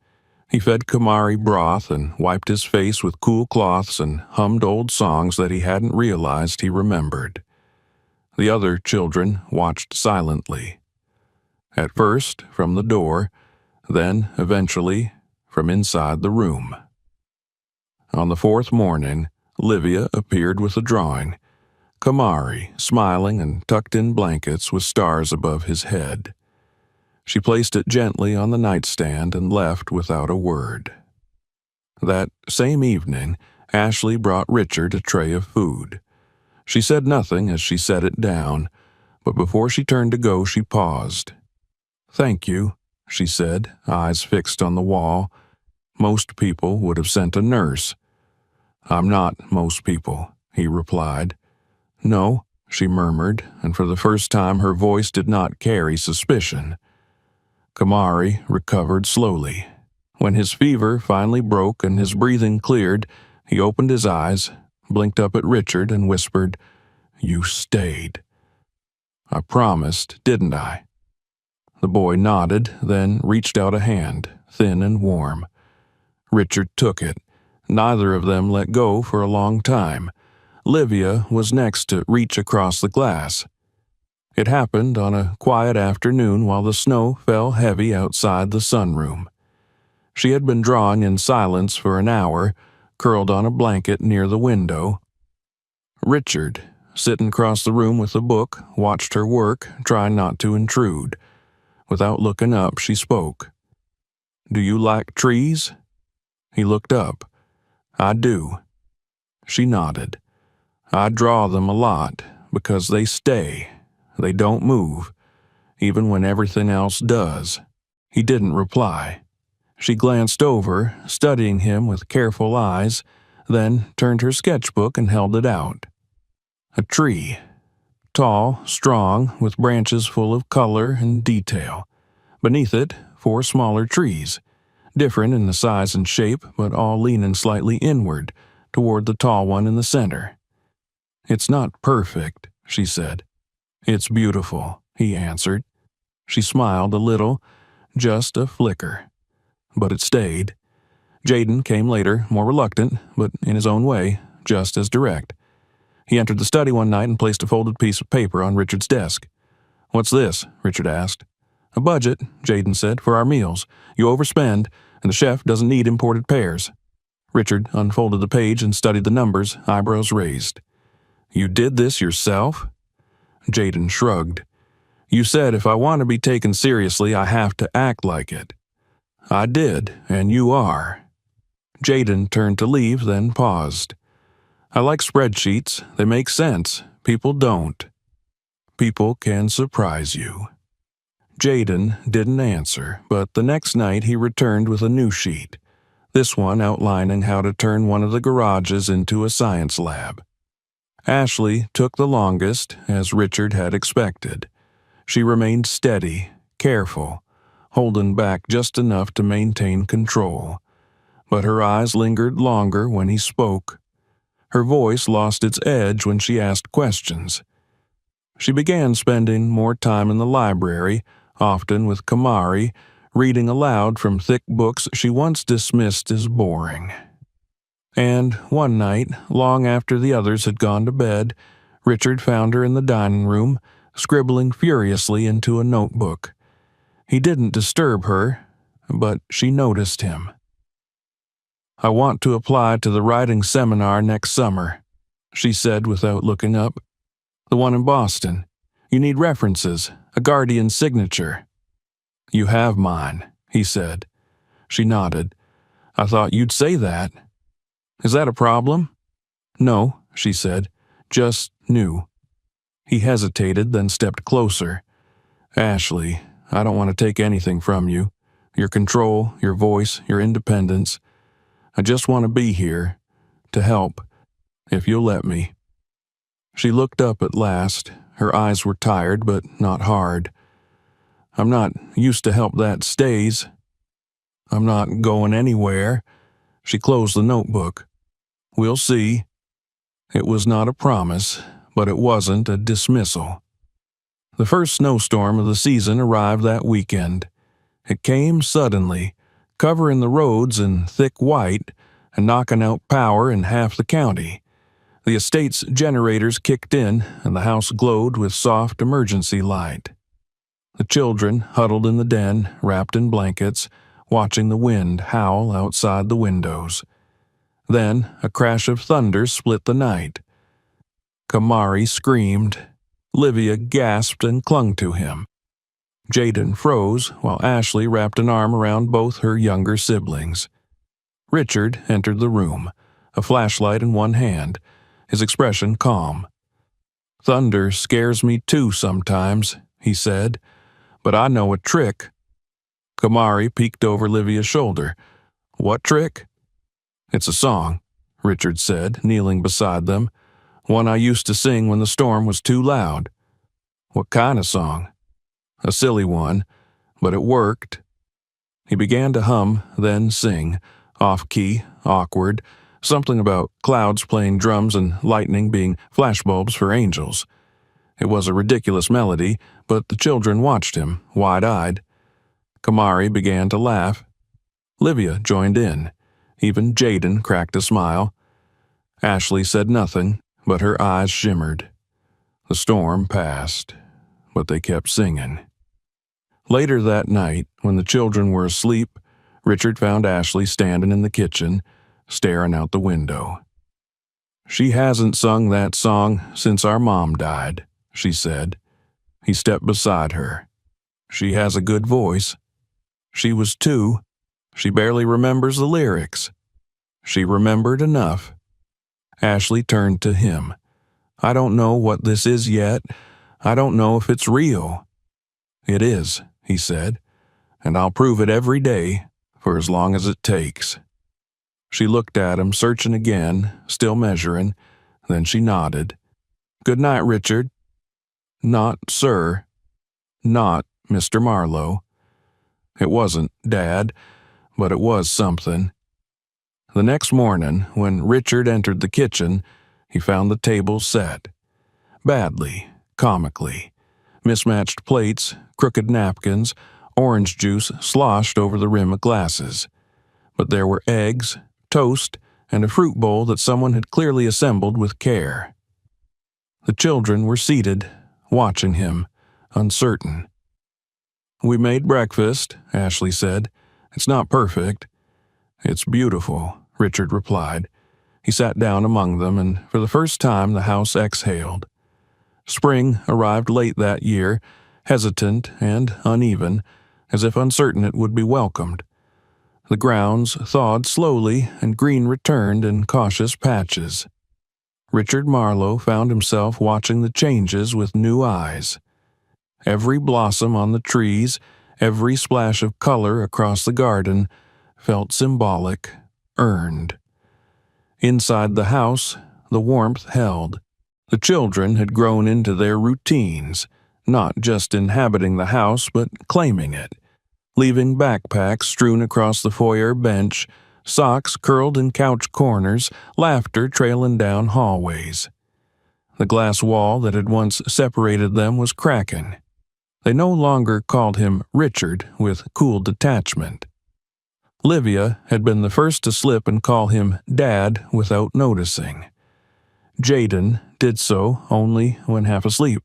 He fed Kamari broth and wiped his face with cool cloths and hummed old songs that he hadn't realized he remembered. The other children watched silently. At first, from the door, then, eventually, from inside the room. On the 4th morning, Livia appeared with a drawing, Kamari smiling and tucked in blankets with stars above his head. She placed it gently on the nightstand and left without a word. That same evening, Ashley brought Richard a tray of food. She said nothing as she set it down, but before she turned to go, she paused. "Thank you," she said, eyes fixed on the wall. "Most people would have sent a nurse." "I'm not most people," he replied. "No," she murmured, and for the first time her voice did not carry suspicion. Kamari recovered slowly. When his fever finally broke and his breathing cleared, he opened his eyes, blinked up at Richard, and whispered, "You stayed." "I promised, didn't I?" The boy nodded, then reached out a hand, thin and warm. Richard took it. Neither of them let go for a long time. Livia was next to reach across the glass. It happened on a quiet afternoon while the snow fell heavy outside the sunroom. She had been drawing in silence for an hour, curled on a blanket near the window. Richard, sitting across the room with a book, watched her work, trying not to intrude. Without looking up, she spoke. "Do you like trees?" He looked up. "I do." She nodded. "I draw them a lot because they stay. They don't move, even when everything else does." He didn't reply. She glanced over, studying him with careful eyes, then turned her sketchbook and held it out. A tree. Tall, strong, with branches full of color and detail. Beneath it, 4 smaller trees, different in the size and shape, but all leaning slightly inward, toward the tall one in the center. "It's not perfect," she said. "It's beautiful," he answered. She smiled a little, just a flicker. But it stayed. Jaden came later, more reluctant, but in his own way, just as direct. He entered the study one night and placed a folded piece of paper on Richard's desk. "What's this?" Richard asked. "A budget," Jaden said, "for our meals. You overspend, and the chef doesn't need imported pears." Richard unfolded the page and studied the numbers, eyebrows raised. "You did this yourself?" Jaden shrugged. "You said if I want to be taken seriously, I have to act like it." "I did, and you are." Jaden turned to leave, then paused. "I like spreadsheets. They make sense. People don't. People can surprise you." Jaden didn't answer, but the next night he returned with a new sheet, this one outlining how to turn one of the garages into a science lab. Ashley took the longest, as Richard had expected. She remained steady, careful, holding back just enough to maintain control. But her eyes lingered longer when he spoke. Her voice lost its edge when she asked questions. She began spending more time in the library, often with Kamari, reading aloud from thick books she once dismissed as boring. And one night, long after the others had gone to bed, Richard found her in the dining room, scribbling furiously into a notebook. He didn't disturb her, but she noticed him. "I want to apply to the writing seminar next summer," she said without looking up. "The one in Boston. You need references, a guardian's signature." "You have mine," he said. She nodded. "I thought you'd say that." "Is that a problem?" "No," she said. "Just new." He hesitated, then stepped closer. "Ashley, I don't want to take anything from you. Your control, your voice, your independence. I just want to be here, to help, if you'll let me." She looked up at last. Her eyes were tired, but not hard. "I'm not used to help that stays. I'm not going anywhere." She closed the notebook. "We'll see." It was not a promise, but it wasn't a dismissal. The first snowstorm of the season arrived that weekend. It came suddenly, covering the roads in thick white and knocking out power in half the county. The estate's generators kicked in, and the house glowed with soft emergency light. The children huddled in the den, wrapped in blankets, watching the wind howl outside the windows. Then a crash of thunder split the night. Kamari screamed. Livia gasped and clung to him. Jaden froze, while Ashley wrapped an arm around both her younger siblings. Richard entered the room, a flashlight in one hand, his expression calm. "Thunder scares me too sometimes," he said, "but I know a trick." Kamari peeked over Livia's shoulder. "What trick?" "It's a song," Richard said, kneeling beside them. "One I used to sing when the storm was too loud." "What kind of song?" "A silly one, but it worked." He began to hum, then sing, off-key, awkward, something about clouds playing drums and lightning being flashbulbs for angels. It was a ridiculous melody, but the children watched him, wide-eyed. Kamari began to laugh. Livia joined in. Even Jaden cracked a smile. Ashley said nothing, but her eyes shimmered. The storm passed, but they kept singing. Later that night, when the children were asleep, Richard found Ashley standing in the kitchen, staring out the window. "She hasn't sung that song since our mom died," she said. He stepped beside her. "She has a good voice. She was 2. She barely remembers the lyrics." She remembered enough. Ashley turned to him. "I don't know what this is yet. I don't know if it's real." "It is," he said, "and I'll prove it every day, for as long as it takes." She looked at him, searching again, still measuring. Then she nodded. "Good night, Richard." "Not, sir." "Not, Mr. Marlowe." It wasn't Dad, but it was something. The next morning, when Richard entered the kitchen, he found the table set. Badly, comically. mismatched plates, crooked napkins, orange juice sloshed over the rim of glasses. But there were eggs, toast, and a fruit bowl that someone had clearly assembled with care. The children were seated, watching him, uncertain. "We made breakfast," Ashley said. "It's not perfect." "It's beautiful," Richard replied. He sat down among them, and for the first time the house exhaled. Spring arrived late that year, hesitant and uneven, as if uncertain it would be welcomed. The grounds thawed slowly, and green returned in cautious patches. Richard Marlowe found himself watching the changes with new eyes. Every blossom on the trees, every splash of color across the garden, felt symbolic, earned. Inside the house, the warmth held. The children had grown into their routines, not just inhabiting the house but claiming it, leaving backpacks strewn across the foyer bench, socks curled in couch corners, laughter trailing down hallways. The glass wall that had once separated them was cracking. They no longer called him Richard with cool detachment. Livia had been the first to slip and call him Dad without noticing. Jaden did so only when half asleep.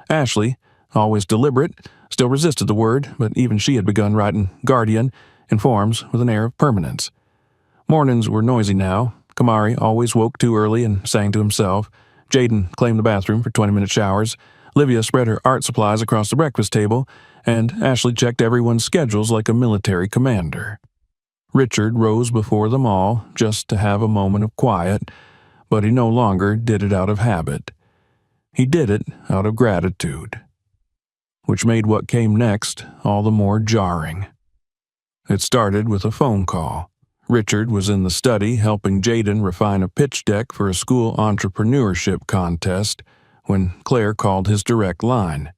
Ashley, always deliberate, still resisted the word, but even she had begun writing guardian in forms with an air of permanence. Mornings were noisy now. Kamari always woke too early and sang to himself. Jaden claimed the bathroom for 20-minute showers. Livia spread her art supplies across the breakfast table, and Ashley checked everyone's schedules like a military commander. Richard rose before them all just to have a moment of quiet, but he no longer did it out of habit. He did it out of gratitude, which made what came next all the more jarring. It started with a phone call. Richard was in the study helping Jaden refine a pitch deck for a school entrepreneurship contest when Claire called his direct line.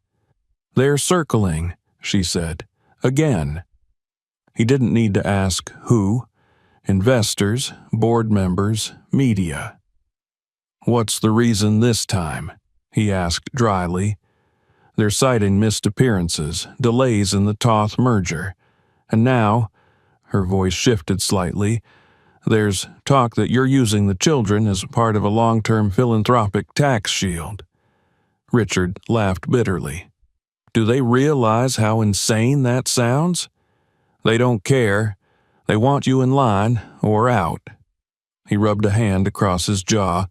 "They're circling," she said. "Again." He didn't need to ask who. Investors, board members, media. "What's the reason this time?" he asked dryly. "They're citing missed appearances, delays in the Toth merger. And now," her voice shifted slightly, "there's talk that you're using the children as part of a long-term philanthropic tax shield." Richard laughed bitterly. "Do they realize how insane that sounds? They don't care. They want you in line or out." He rubbed a hand across his jaw.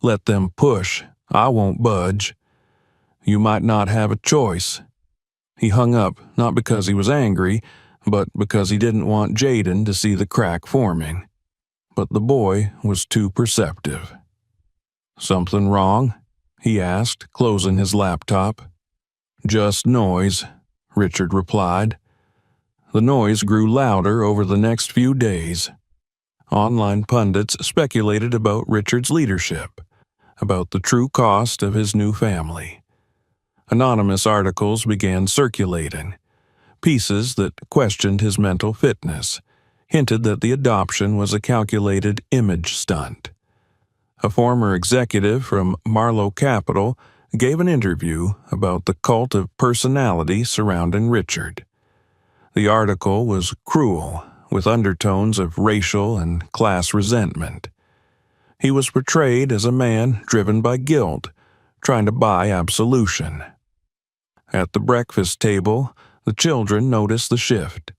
"Let them push. I won't budge. You might not have a choice." He hung up, not because he was angry, but because he didn't want Jaden to see the crack forming. But the boy was too perceptive. "Something wrong?" he asked, closing his laptop. "Just noise," Richard replied. The noise grew louder over the next few days. Online pundits speculated about Richard's leadership, about the true cost of his new family. Anonymous articles began circulating, pieces that questioned his mental fitness, hinted that the adoption was a calculated image stunt. A former executive from Marlowe Capital gave an interview about the cult of personality surrounding Richard. The article was cruel, with undertones of racial and class resentment. He was portrayed as a man driven by guilt, trying to buy absolution. At the breakfast table, the children noticed the shift.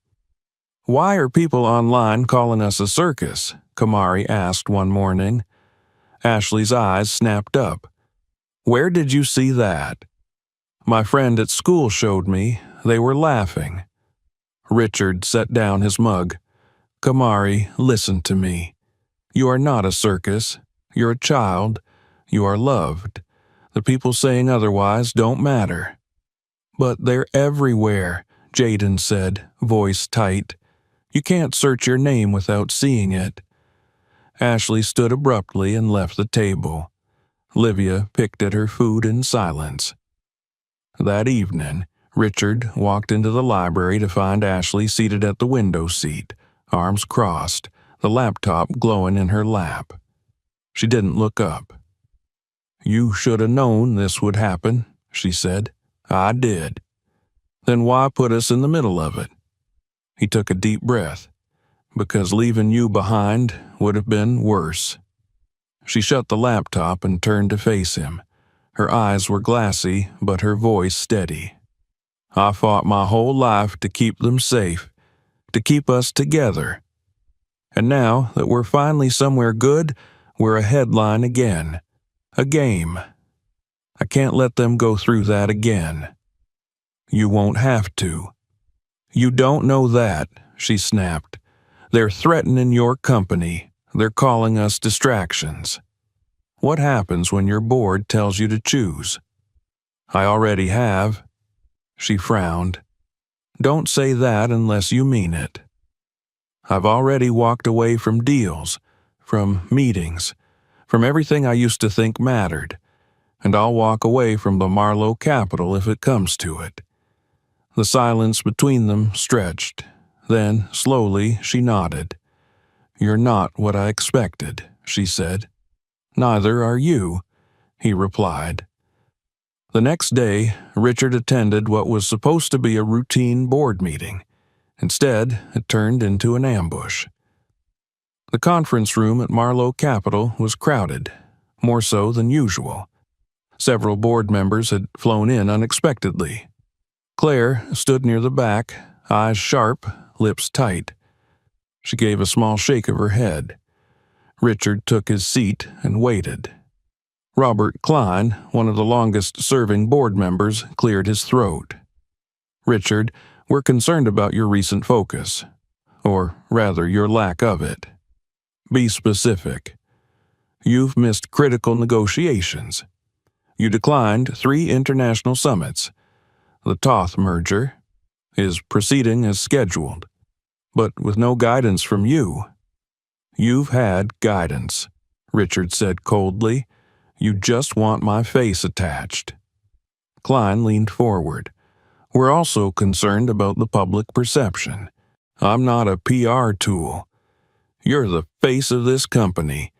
"Why are people online calling us a circus?" Kamari asked one morning. Ashley's eyes snapped up. "Where did you see that?" "My friend at school showed me. They were laughing." Richard set down his mug. "Kamari, listen to me. You are not a circus. You're a child. You are loved. The people saying otherwise don't matter." "But they're everywhere," Jaden said, voice tight. "You can't search your name without seeing it." Ashley stood abruptly and left the table. Livia picked at her food in silence. That evening, Richard walked into the library to find Ashley seated at the window seat, arms crossed, the laptop glowing in her lap. She didn't look up. "You should have known this would happen," she said. I did. Then why put us in the middle of it? He took a deep breath. Because leaving you behind would have been worse. She shut the laptop and turned to face him. Her eyes were glassy, but her voice steady. I fought my whole life to keep them safe, to keep us together. And now that we're finally somewhere good, we're a headline again. A game. I can't let them go through that again. You won't have to. You don't know that, she snapped. They're threatening your company. They're calling us distractions. What happens when your board tells you to choose? I already have. She frowned. Don't say that unless you mean it. I've already walked away from deals, from meetings, from everything I used to think mattered, and I'll walk away from the Marlowe Capital if it comes to it. The silence between them stretched. Then, slowly, she nodded. You're not what I expected, she said. Neither are you, he replied. The next day, Richard attended what was supposed to be a routine board meeting. Instead, it turned into an ambush. The conference room at Marlowe Capital was crowded, more so than usual. Several board members had flown in unexpectedly. Claire stood near the back, eyes sharp, lips tight. She gave a small shake of her head. Richard took his seat and waited. Robert Klein, one of the longest-serving board members, cleared his throat. Richard, we're concerned about your recent focus. Or rather, your lack of it. Be specific. You've missed critical negotiations. You declined 3 international summits. The Toth merger is proceeding as scheduled, but with no guidance from you. You've had guidance, Richard said coldly. You just want my face attached. Klein leaned forward. We're also concerned about the public perception. I'm not a PR tool. You're the face of this company,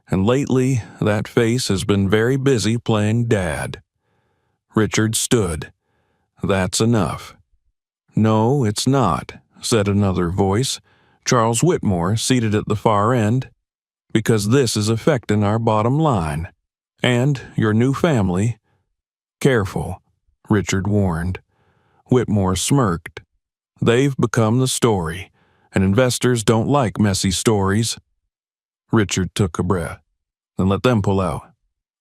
and lately that face has been very busy playing dad. Richard stood. That's enough. No, it's not, said another voice, Charles Whitmore, seated at the far end, because this is affecting our bottom line. And your new family. Careful, Richard warned. Whitmore smirked. They've become the story, and investors don't like messy stories. Richard took a breath. Then let them pull out.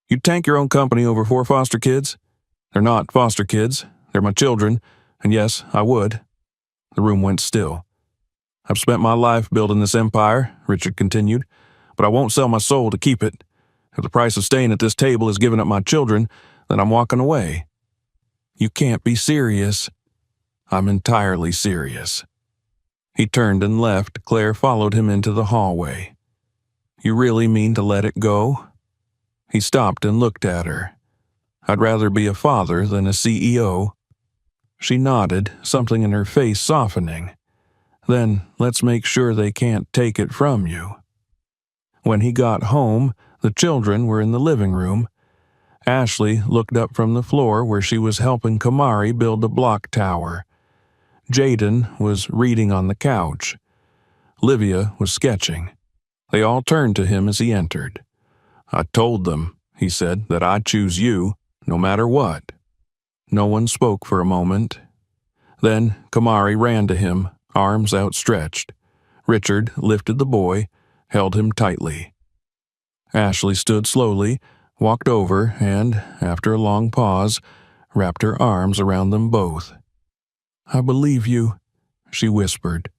You'd tank your own company over 4 foster kids? They're not foster kids. They're my children, and yes, I would. The room went still. I've spent my life building this empire, Richard continued, but I won't sell my soul to keep it. If the price of staying at this table is giving up my children, then I'm walking away. You can't be serious. I'm entirely serious. He turned and left. Claire followed him into the hallway. You really mean to let it go? He stopped and looked at her. I'd rather be a father than a CEO. She nodded, something in her face softening. Then let's make sure they can't take it from you. When he got home, the children were in the living room. Ashley looked up from the floor where she was helping Kamari build a block tower. Jaden was reading on the couch. Livia was sketching. They all turned to him as he entered. I told them, he said, that I'd choose you, no matter what. No one spoke for a moment. Then Kamari ran to him, arms outstretched. Richard lifted the boy, held him tightly. Ashley stood slowly, walked over, and, after a long pause, wrapped her arms around them both. I believe you, she whispered.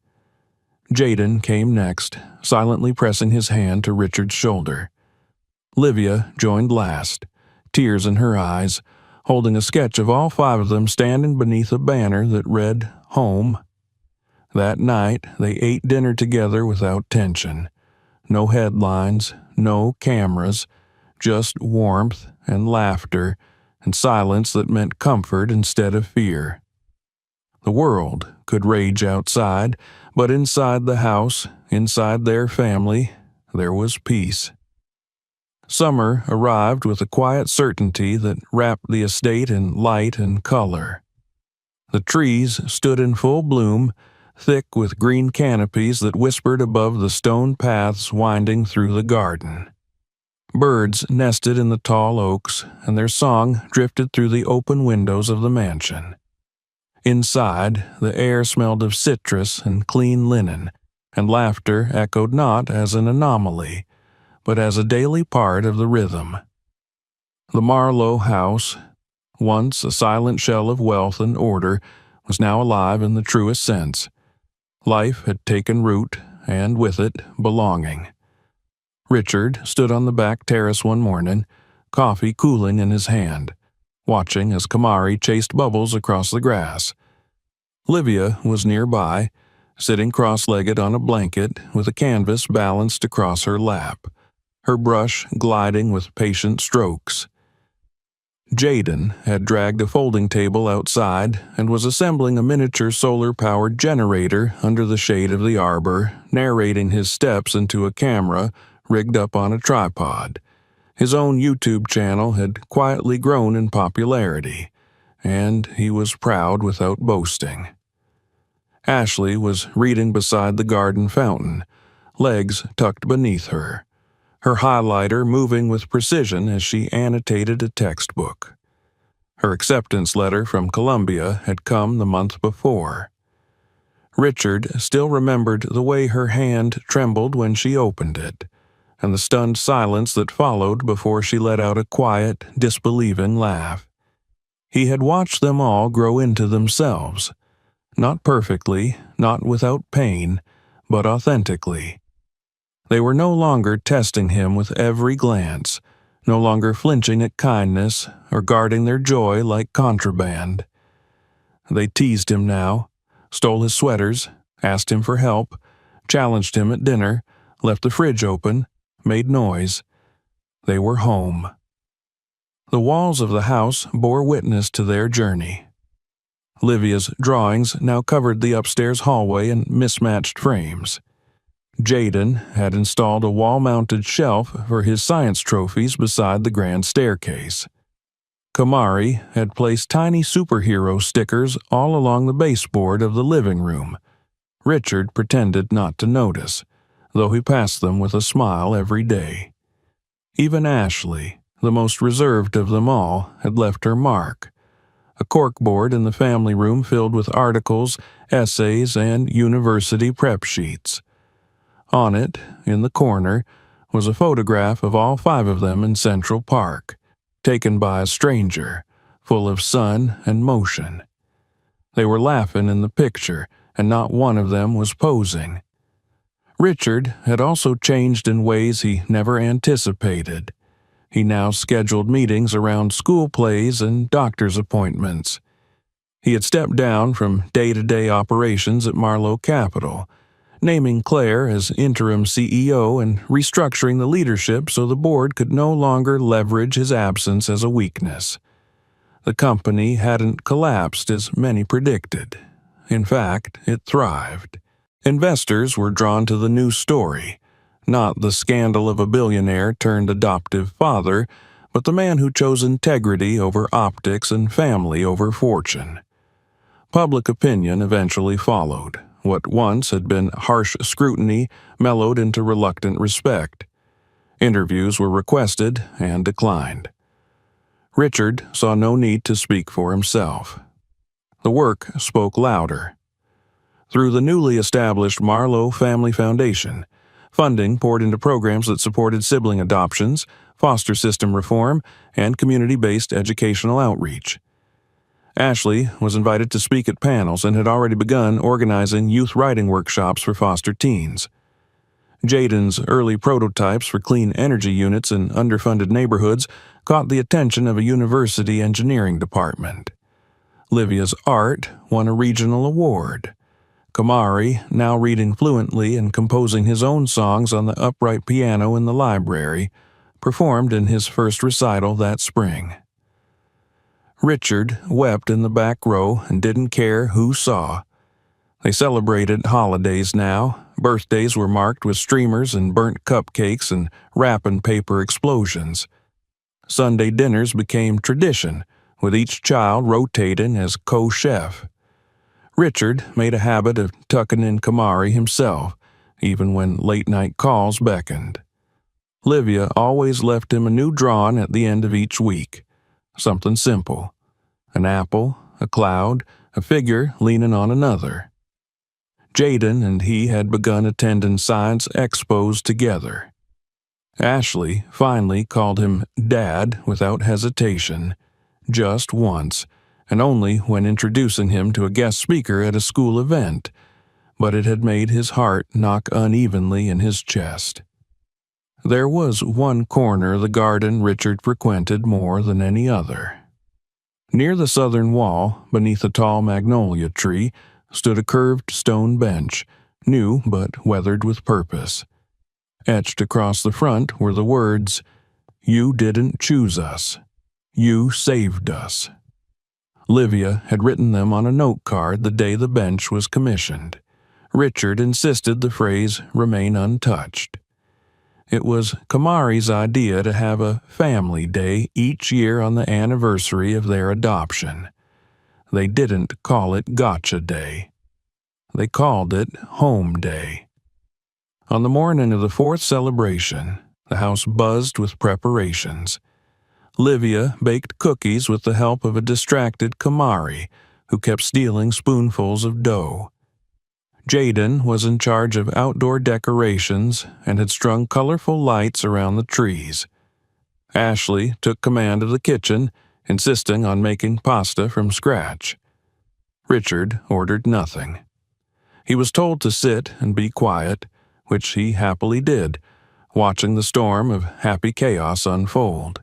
Jaden came next, silently pressing his hand to Richard's shoulder. Livia joined last, tears in her eyes, holding a sketch of all 5 of them standing beneath a banner that read, Home. That night, they ate dinner together without tension. No headlines, no cameras, just warmth and laughter and silence that meant comfort instead of fear. The world could rage outside, but inside the house, inside their family, there was peace. Summer arrived with a quiet certainty that wrapped the estate in light and color. The trees stood in full bloom, thick with green canopies that whispered above the stone paths winding through the garden. Birds nested in the tall oaks, and their song drifted through the open windows of the mansion. Inside, the air smelled of citrus and clean linen, and laughter echoed not as an anomaly, but as a daily part of the rhythm. The Marlowe house, once a silent shell of wealth and order, was now alive in the truest sense. Life had taken root, and with it, belonging. Richard stood on the back terrace one morning, coffee cooling in his hand, watching as Kamari chased bubbles across the grass. Livia was nearby, sitting cross-legged on a blanket with a canvas balanced across her lap, her brush gliding with patient strokes. Jaden had dragged a folding table outside and was assembling a miniature solar-powered generator under the shade of the arbor, narrating his steps into a camera rigged up on a tripod. His own YouTube channel had quietly grown in popularity, and he was proud without boasting. Ashley was reading beside the garden fountain, legs tucked beneath her, her highlighter moving with precision as she annotated a textbook. Her acceptance letter from Columbia had come the month before. Richard still remembered the way her hand trembled when she opened it, and the stunned silence that followed before she let out a quiet, disbelieving laugh. He had watched them all grow into themselves, not perfectly, not without pain, but authentically. They were no longer testing him with every glance, no longer flinching at kindness or guarding their joy like contraband. They teased him now, stole his sweaters, asked him for help, challenged him at dinner, left the fridge open, made noise. They were home. The walls of the house bore witness to their journey. Livia's drawings now covered the upstairs hallway in mismatched frames. Jaden had installed a wall-mounted shelf for his science trophies beside the grand staircase. Kamari had placed tiny superhero stickers all along the baseboard of the living room. Richard pretended not to notice, though he passed them with a smile every day. Even Ashley, the most reserved of them all, had left her mark. A corkboard in the family room filled with articles, essays, and university prep sheets. On it, in the corner, was a photograph of all 5 of them in Central Park, taken by a stranger, full of sun and motion. They were laughing in the picture, and not one of them was posing. Richard had also changed in ways he never anticipated. He now scheduled meetings around school plays and doctor's appointments. He had stepped down from day-to-day operations at Marlowe Capital, naming Claire as interim CEO and restructuring the leadership so the board could no longer leverage his absence as a weakness. The company hadn't collapsed as many predicted. In fact, it thrived. Investors were drawn to the new story, not the scandal of a billionaire turned adoptive father, but the man who chose integrity over optics and family over fortune. Public opinion eventually followed. What once had been harsh scrutiny mellowed into reluctant respect. Interviews were requested and declined. Richard saw no need to speak for himself. The work spoke louder. Through the newly established Marlowe Family Foundation, funding poured into programs that supported sibling adoptions, foster system reform, and community-based educational outreach. Ashley was invited to speak at panels and had already begun organizing youth writing workshops for foster teens. Jaden's early prototypes for clean energy units in underfunded neighborhoods caught the attention of a university engineering department. Livia's art won a regional award. Kamari, now reading fluently and composing his own songs on the upright piano in the library, performed in his first recital that spring. Richard wept in the back row and didn't care who saw. They celebrated holidays now. Birthdays were marked with streamers and burnt cupcakes and wrapping paper explosions. Sunday dinners became tradition, with each child rotating as co-chef. Richard made a habit of tucking in Kamari himself, even when late-night calls beckoned. Livia always left him a new drawing at the end of each week. Something simple. An apple, a cloud, a figure leaning on another. Jaden and he had begun attending science expos together. Ashley finally called him Dad without hesitation, just once, and only when introducing him to a guest speaker at a school event, but it had made his heart knock unevenly in his chest. There was one corner of the garden Richard frequented more than any other. Near the southern wall, beneath a tall magnolia tree, stood a curved stone bench, new but weathered with purpose. Etched across the front were the words, "You didn't choose us. You saved us." Livia had written them on a note card the day the bench was commissioned. Richard insisted the phrase remain untouched. It was Kamari's idea to have a family day each year on the anniversary of their adoption. They didn't call it Gotcha Day. They called it Home Day. On the morning of the fourth celebration, the house buzzed with preparations. Livia baked cookies with the help of a distracted Kamari, who kept stealing spoonfuls of dough. Jaden was in charge of outdoor decorations and had strung colorful lights around the trees. Ashley took command of the kitchen, insisting on making pasta from scratch. Richard ordered nothing. He was told to sit and be quiet, which he happily did, watching the storm of happy chaos unfold.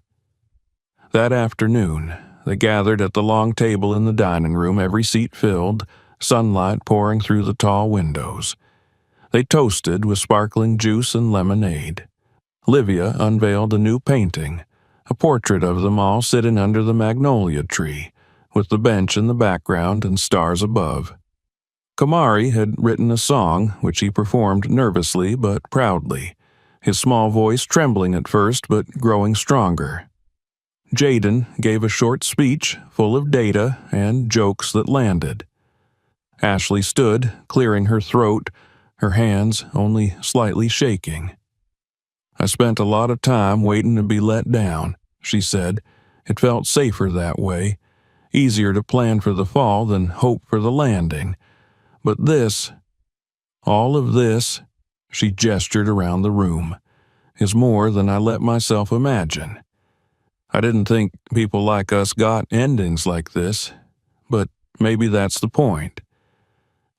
That afternoon, they gathered at the long table in the dining room, every seat filled, sunlight pouring through the tall windows. They toasted with sparkling juice and lemonade. Livia unveiled a new painting, a portrait of them all sitting under the magnolia tree, with the bench in the background and stars above. Kamari had written a song, which he performed nervously but proudly, his small voice trembling at first but growing stronger. Jaden gave a short speech full of data and jokes that landed. Ashley stood, clearing her throat, her hands only slightly shaking. "I spent a lot of time waiting to be let down," she said. "It felt safer that way, easier to plan for the fall than hope for the landing. But this, all of this," she gestured around the room, "is more than I let myself imagine. I didn't think people like us got endings like this, but maybe that's the point.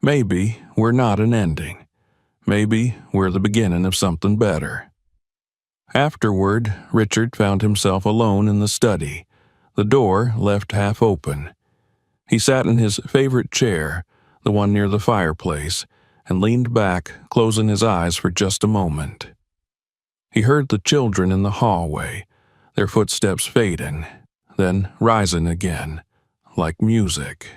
Maybe we're not an ending. Maybe we're the beginning of something better." Afterward, Richard found himself alone in the study, the door left half open. He sat in his favorite chair, the one near the fireplace, and leaned back, closing his eyes for just a moment. He heard the children in the hallway, their footsteps fading, then rising again, like music.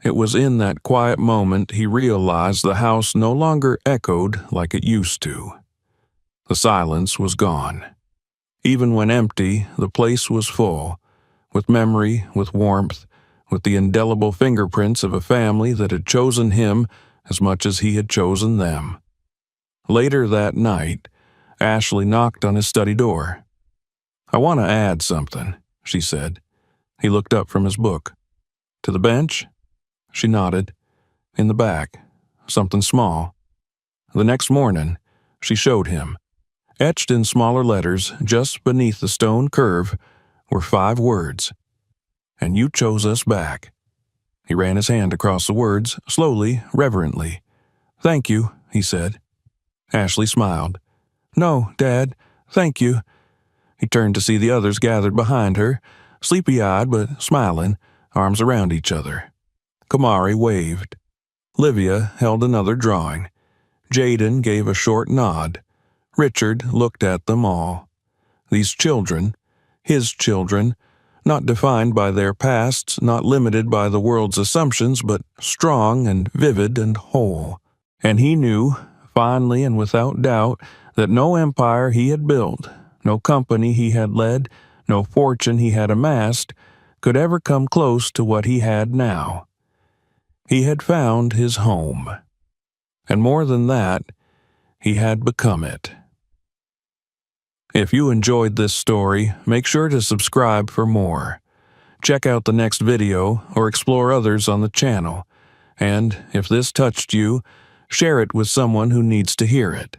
It was in that quiet moment he realized the house no longer echoed like it used to. The silence was gone. Even when empty, the place was full, with memory, with warmth, with the indelible fingerprints of a family that had chosen him as much as he had chosen them. Later that night, Ashley knocked on his study door. "I want to add something," she said. He looked up from his book. "To the bench?" She nodded. "In the back. Something small." The next morning, she showed him. Etched in smaller letters just beneath the stone curve were 5 words. "And you chose us back." He ran his hand across the words, slowly, reverently. "Thank you," he said. Ashley smiled. "No, Dad, thank you." He turned to see the others gathered behind her, sleepy-eyed but smiling, arms around each other. Kamari waved. Livia held another drawing. Jaden gave a short nod. Richard looked at them all. These children, his children, not defined by their pasts, not limited by the world's assumptions, but strong and vivid and whole. And he knew, finally and without doubt, that no empire he had built, no company he had led, no fortune he had amassed, could ever come close to what he had now. He had found his home. And more than that, he had become it. If you enjoyed this story, make sure to subscribe for more. Check out the next video or explore others on the channel. And if this touched you, share it with someone who needs to hear it.